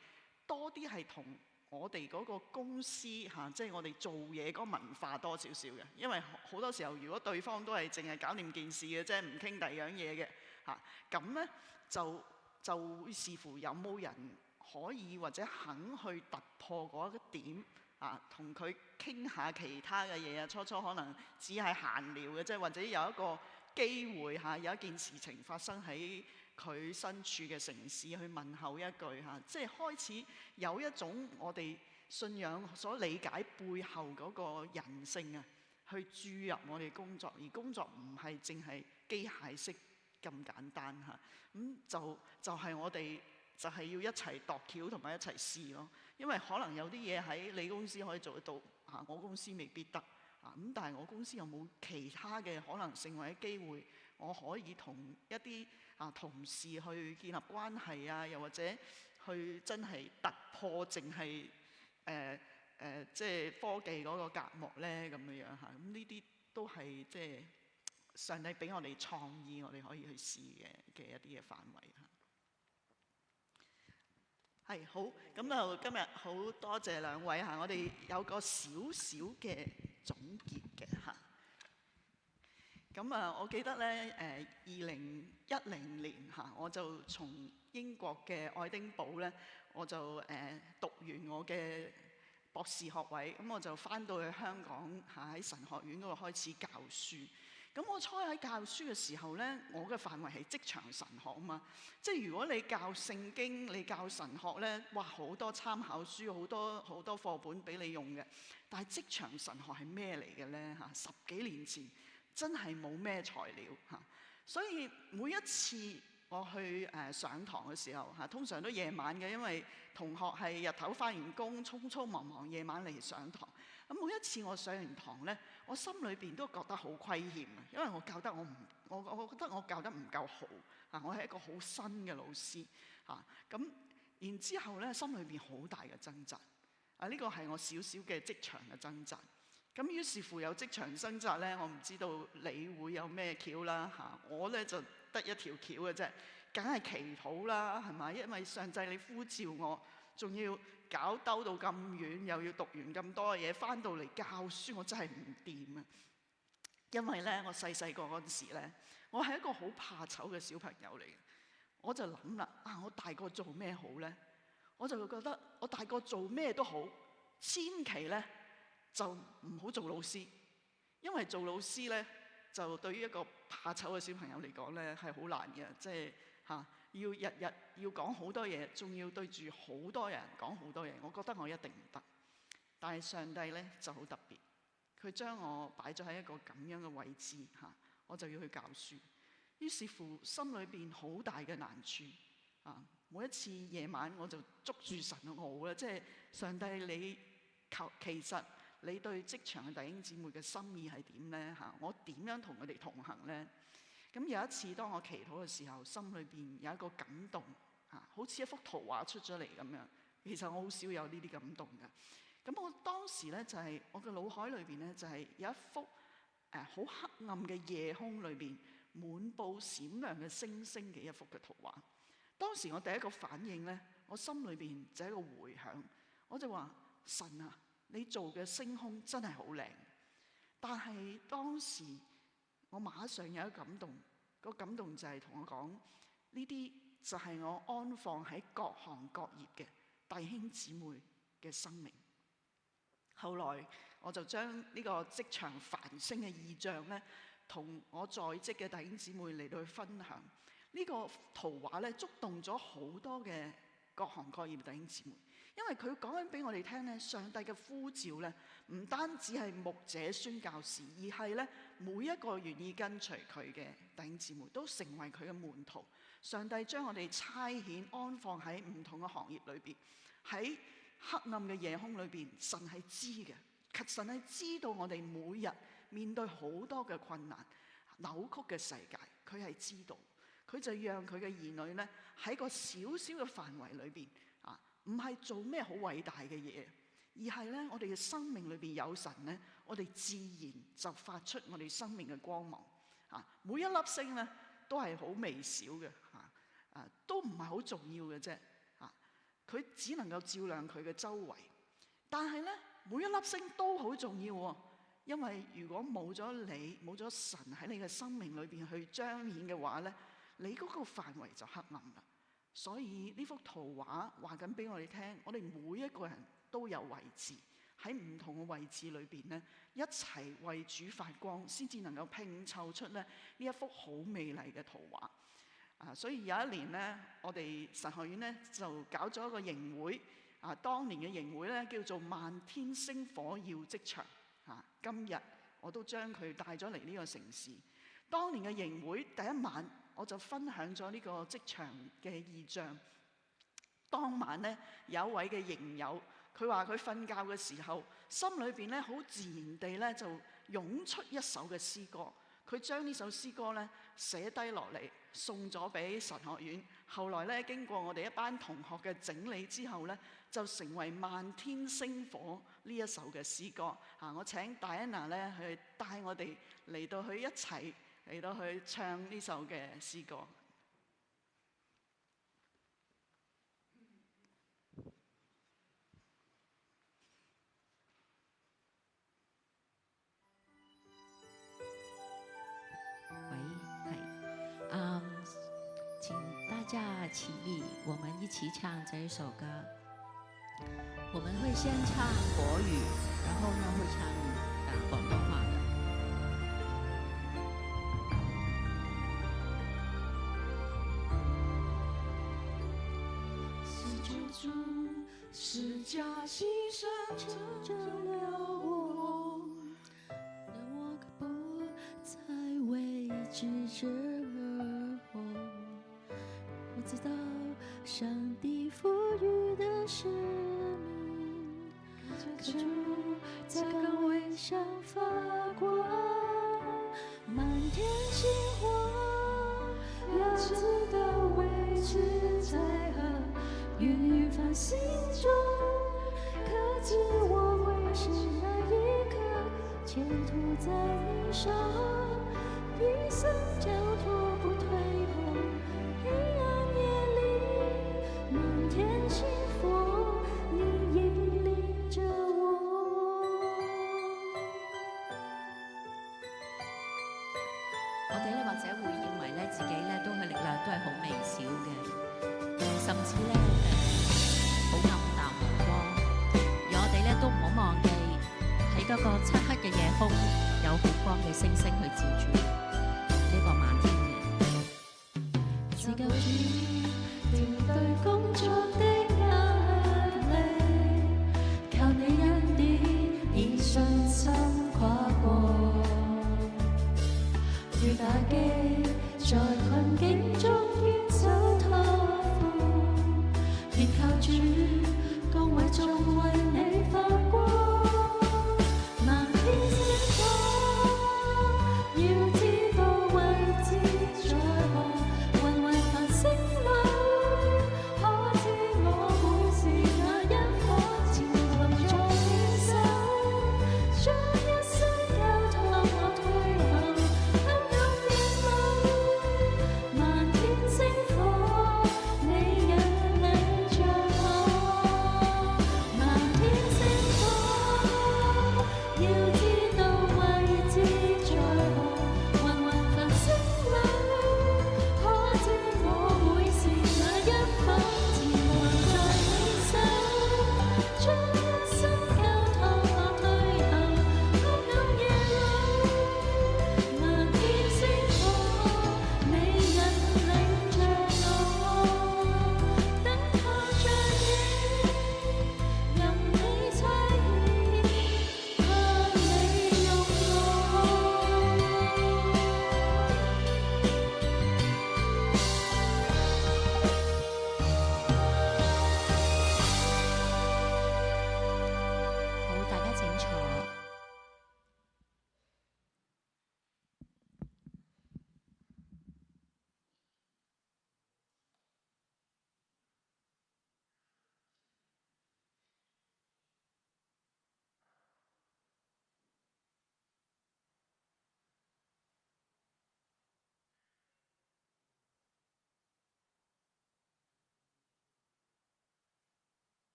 K: 多啲係同我哋嗰個公司嚇，即係我哋做嘢嗰個文化多少少嘅，因為好多時候如果對方都係淨係搞掂件事嘅啫，唔傾第二樣嘢嘅嚇，咁咧就會視乎有冇人可以或者肯去突破嗰一點啊，同佢傾下其他嘅嘢啊。初可能只係閒聊嘅啫，或者有一個機會嚇，有一件事情發生喺佢身處嘅城市，去問候一句嚇，即係開始有一種我哋信仰所理解背後嗰個人性啊，去注入我哋工作，而工作唔係淨係機械式咁簡單嚇，咁就係我哋就係要一齊度橋同埋一齊試咯，因為可能有啲嘢喺你公司可以做得到嚇，我公司未必得啊，咁但係我公司有冇其他嘅可能性或者機會，我可以同一啲同事去建立關係啊，又或者去真係突破淨係即係科技嗰個隔膜咧咁樣樣嚇，咁呢啲都係即係上帝俾我哋創意，我哋可以去試嘅一啲嘅範圍嚇。係好，咁就今日好多謝兩位嚇，我哋有個少少嘅總結嘅嚇。咁我記得咧2010年嚇，我就從英國嘅愛丁堡咧，我就讀完我嘅博士學位，咁我就翻到去香港嚇，喺神學院嗰度開始教書。咁我初喺教書嘅時候咧，我嘅範圍係職場神學啊嘛，即係如果你教聖經、你教神學咧，哇好多參考書、好多課本俾你用嘅。但係職場神學係咩嚟嘅咧嚇？10幾年前真係冇咩材料嚇，所以每一次我去上堂嘅時候嚇，通常都夜晚嘅，因為同學係日頭返完工，匆匆忙忙夜晚嚟上堂咁每一次我上完堂咧，我心裏邊都覺得好虧欠啊，因為我覺得我教得唔夠好啊，我係一個好新嘅老師啊，咁然之後咧，心裏邊好大嘅掙扎啊，呢個係我少少嘅職場嘅掙扎。咁於是乎有職場掙扎咧，我唔知道你會有咩橋啦嚇，我咧就得一條橋嘅啫，梗係祈禱啦，係咪？因為上帝你呼召我，仲要搞兜到咁遠，又要讀完咁多嘢，翻到嚟教書，我真係唔掂啊！因為咧，我細個嗰陣時咧，我係一個好怕醜嘅小朋友嚟嘅，我就諗啦，我大個做咩好咧？我就會覺得我大個做咩都好，千祈咧就唔好做老師，因為做老師咧就對於一個怕醜嘅小朋友嚟講咧係好難嘅，即係要日日要講好多嘢，仲要對住好多人講好多嘢，我覺得我一定唔得。但係上帝咧就好特別，佢將我擺咗喺一個咁樣嘅位置嚇，我就要去教書。於是乎心裏邊好大嘅難處啊！每一次夜晚我就捉住神熬啦，即係上帝你其實你對職場嘅弟兄姊妹嘅心意係點咧嚇？我點樣同佢哋同行咧？咁有一次當我祈禱嘅時候，心裏邊有一個感動嚇，好似一幅圖畫出咗嚟咁樣。其實我好少有呢啲感動㗎。咁我當時咧就係我嘅腦海裏邊咧就係有一幅好黑暗嘅夜空裏邊滿佈閃亮嘅星星嘅一幅嘅圖畫。當時我第一個反應咧，我心裏邊就係一個迴響，我就話：神啊，你做嘅星空真係好靚。但係當時我馬上有一個感動，個感動就係同我講：呢啲就係我安放喺各行各業嘅弟兄姊妹嘅生命。後來我就將呢個職場繁星嘅異象咧，同我在職嘅弟兄姊妹嚟到去分享。呢個圖畫咧觸動咗好多嘅各行各業弟兄姊妹，因為佢講緊俾我哋聽咧，上帝嘅呼召咧唔單止係牧者宣教士，而係咧每一個願意跟隨佢嘅弟兄姊妹都成為佢嘅門徒。上帝將我哋差遣安放喺唔同嘅行業裏邊，喺黑暗嘅夜空裏邊，神係知嘅，神係知道我哋每日面對好多嘅困難、扭曲嘅世界，佢係知道。佢就讓佢嘅兒女咧喺個小小嘅範圍裏邊啊，唔係做咩好偉大嘅嘢，而係咧我哋嘅生命裏邊有神咧，我哋自然就發出我哋生命嘅光芒啊！每一粒星咧都係好微小嘅都唔係好重要嘅啫啊！佢只能夠照亮佢嘅周圍，但係咧每一粒星都好重要喎，因為如果冇咗你，冇咗神喺你嘅生命裏邊去彰顯嘅話咧，你嗰個範圍就黑暗啦。所以呢幅圖畫話緊俾我哋聽，我哋每一個人都有位置，喺唔同嘅位置裏邊咧，一齊為主發光，先至能夠拼湊出咧呢一幅好美麗嘅圖畫。所以有一年咧，我哋神學院咧就搞咗一個營會。當年嘅營會咧叫做漫天星火耀職場。今日我都將佢帶咗嚟呢個城市。當年嘅營會第一晚，我就分享咗呢個職場嘅異象。當晚咧有一位嘅營友，佢話佢瞓覺嘅時候，心裏邊咧好自然地咧就湧出一首嘅詩歌。佢將呢首詩歌咧寫低落嚟，送咗俾神學院。後來咧經過我哋一班同學嘅整理之後咧，就成為漫天星火呢一首嘅詩歌。我請 Diana 咧去帶我哋嚟到去一齊嚟到去唱呢首嘅詩歌。
L: 請大家起立，我們一起唱這一首歌。我們會先唱國語，然後呢會唱廣東話的。
Q: 是救主，是假犧牲成就了我，讓我不再為自己而活。我知道上帝賦予的使命，求主在岗位上发光。满天星火，要知道位置在何云繁星中，可知我会是那一刻前途在你手，一生交托不退后，黑暗夜里满天星火，你引领着我。
L: 我哋咧或者會認為咧自己咧都係力量都係好微小嘅，甚至咧好暗淡無光。而我哋咧都唔好忘記喺嗰個漆黑嘅夜空有好光嘅星星去照住呢個漫天嘅。
Q: 自救主面對工作的壓力，靠你恩典以信心跨過。遇打擊，在困境中堅守託付，別靠主，崗位仲為你發光。漫天星火，要知道位置在何，芸芸繁星裏，可知我會是那一顆前行在你手，將一生交託我退後。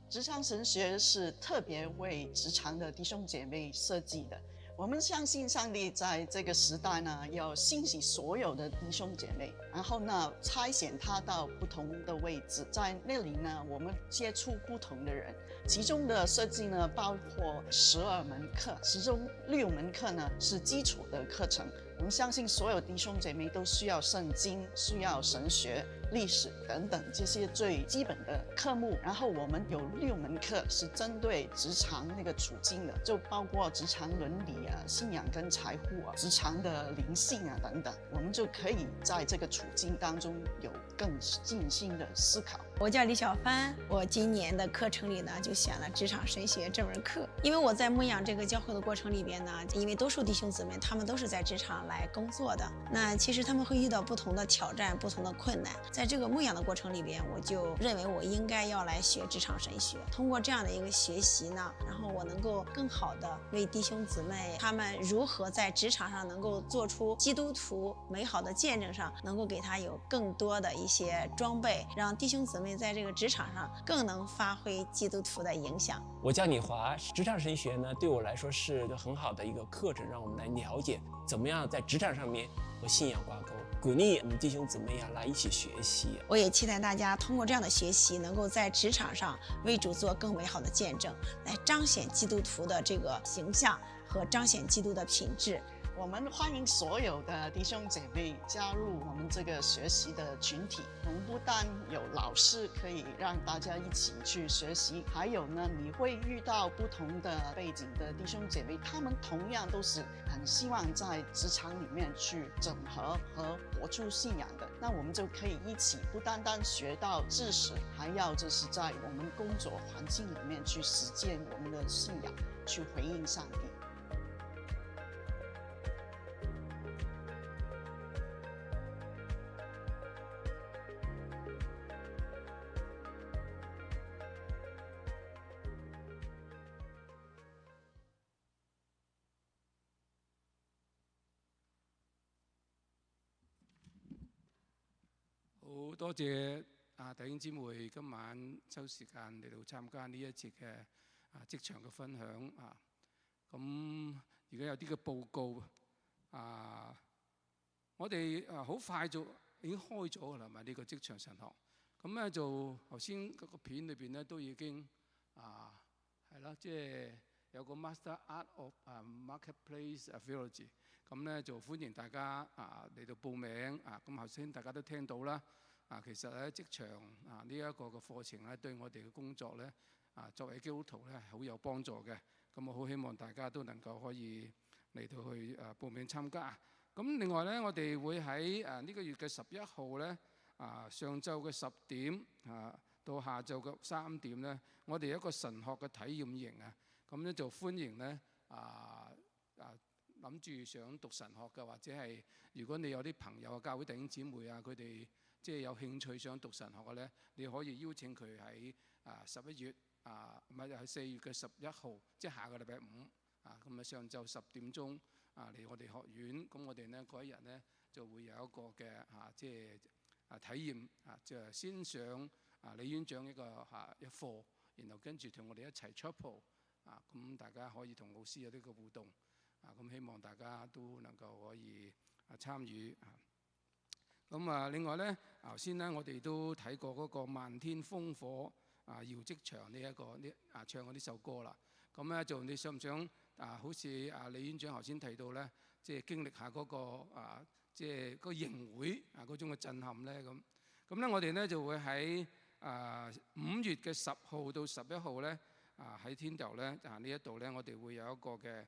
R: 职场神学是特别为职场的弟兄姐妹设计的。我们相信上帝在这个时代呢，要兴起所有的弟兄姐妹，然后呢，差遣他到不同的位置，在那里呢，我们接触不同的人。其中的设计呢，包括12门课，其中6门课呢是基础的课程。我们相信所有弟兄姐妹都需要圣经，需要神学、历史等等这些最基本的科目。然后我们有6门课是针对职场那个处境的，就包括职场伦理啊、信仰跟财富啊、职场的灵性啊等等。我们就可以在这个处境当中有更尽心的思考。
C: 我叫李小帆，我今年的课程里呢就选了职场神学这门课，因为我在牧养这个教会的过程里边呢，因为多数弟兄姊妹他们都是在职场来工作的，那其实他们会遇到不同的挑战、不同的困难，在这个牧养的过程里边，我就认为我应该要来学职场神学。通过这样的一个学习呢，然后我能够更好的为弟兄姊妹他们如何在职场上能够做出基督徒美好的见证上，能够给他有更多的一些装备，让弟兄姊妹在这个职场上更能发挥基督徒的影响。
S: 我叫李华，职场神学呢对我来说是一个很好的一个课程，让我们来了解怎么样在职场上面和信仰挂钩，鼓励我们弟兄姊妹来一起学习。
C: 我也期待大家通过这样的学习，能够在职场上为主做更美好的见证，来彰显基督徒的这个形象和彰显基督的品质，
R: 我們歡迎所有的弟兄姐妹加入我們這個學習的群體。我們不但有老師可以讓大家一起去學習，還有呢，你會遇到不同的背景的弟兄姐妹，他們同樣都是很希望在職場裡面去整合和活出信仰的。那我們就可以一起不單單學到知識，還要就是在我們工作環境裡面去實踐我們的信仰，去回應上帝。
B: 好多謝弟兄姊妹今晚抽時間嚟到參加呢一節嘅職場嘅分享啊。咁而家有啲嘅報告我哋好快就已經開咗㗎啦，咪呢個職場神學。咁咧就頭先嗰個片裏邊咧都已經係啦，即係有個 Master Art of Marketplace Theology。咁咧就歡迎大家嚟到報名咁頭先大家都聽到啦。其實咧職場呢一個嘅課程咧，對我哋嘅工作咧作為基督徒咧係好有幫助嘅。咁我好希望大家都能夠可以嚟到去報名參加。咁另外咧，我哋會喺呢個月嘅11號咧上晝嘅10點到下晝嘅3點咧，我哋有一個神學嘅體驗營啊。咁咧就歡迎咧諗住想讀神學嘅，或者係如果你有啲朋友教會弟兄姊妹佢哋即係有興趣想讀神學嘅咧，你可以邀請佢喺11月唔係喺4月嘅11號，即係下個禮拜5咁上晝10點鐘嚟我哋學院。咁我哋咧嗰一日咧就會有一個嘅即係體驗就係先上李院長一課，然後跟住同我哋一齊 chapel 咁大家可以同老師有呢個互動咁希望大家都能夠可以參與咁另外咧，頭先咧我哋都睇過嗰個漫天烽火耀職場呢一個唱過呢首歌啦。咁咧就你想唔想好似李院長頭先提到咧，即係經歷下嗰個即係個營會嗰種嘅震撼咧咁。咁咧我哋咧就會喺5月嘅10號到11號咧喺天佑咧呢一度咧，我哋會有一個嘅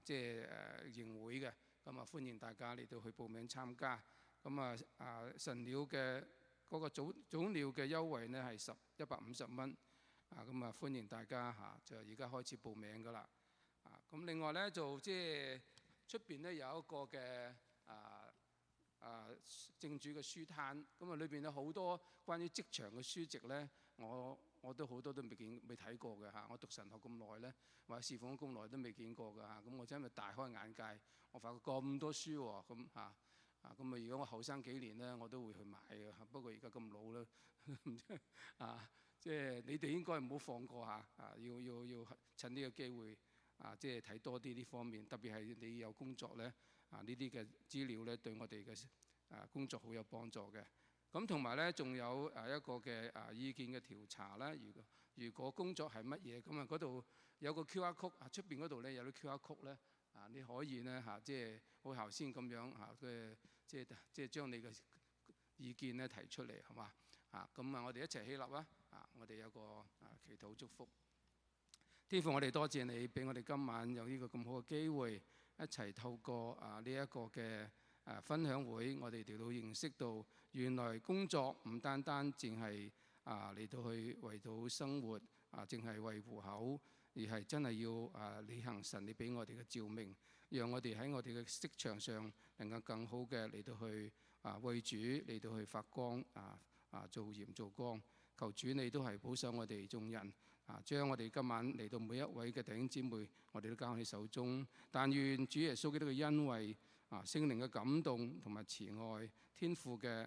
B: 即係營會嘅。咁歡迎大家嚟到去報名參加。咁神鳥嘅嗰個早鳥嘅優惠呢係150蚊咁歡迎大家就而家開始報名㗎啦。咁另外咧就即係出邊咧有一個嘅正主嘅書攤，咁裏邊有好多關於職場嘅書籍咧，我都好多都未睇過嘅我讀神學咁耐咧，或者侍奉咁耐都未見過㗎咁我真係大開眼界，我發覺咁多書喎咁咁如果我後生幾年咧，我都會去買嘅。不過而家咁老啦，即係你哋應該唔好放過要趁呢個機會即係睇多啲呢方面，特別係你有工作咧呢啲嘅資料咧，對我哋嘅工作好有幫助嘅。咁同埋咧，仲有一個嘅意見嘅調查啦。如果工作係乜嘢咁嗰度有個 QR code 出邊嗰度咧有啲 QR code 咧你可以咧即係好頭先咁樣即係將你嘅意見咧提出嚟係嘛咁我哋一齊起立啦我哋有個祈禱祝福。天父，我哋多謝你俾我哋今晚有呢個咁好嘅機會，一齊透過呢一個嘅分享會，我哋嚟到認識到原來工作唔單單淨係嚟到去為到生活淨係為糊口，而係真係要履行神你俾我哋嘅召命，讓我哋喺我哋嘅職場上能夠更好嘅嚟到去為主嚟到去發光做鹽做光。求主你都係保守我哋眾人將我哋今晚嚟到每一位嘅弟兄姊妹，我哋都交喺你手中。但願主耶穌基督嘅恩惠聖靈嘅感動同埋慈愛，天父嘅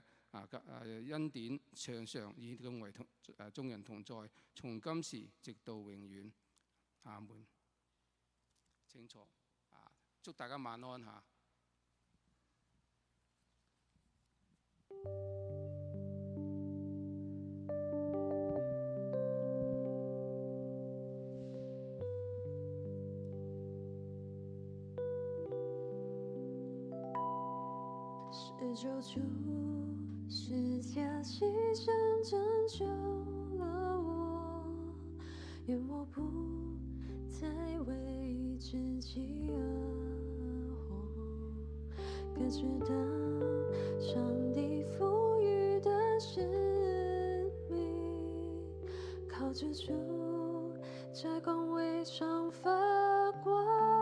B: 恩典常常與共為眾人同在，從今時直到永遠。阿門。清楚祝大家晚安嚇。
Q: 是救主，是假牺牲拯救了我，愿我不再为自己而活，更知道上帝赋予的使命，靠着主在光位上发光。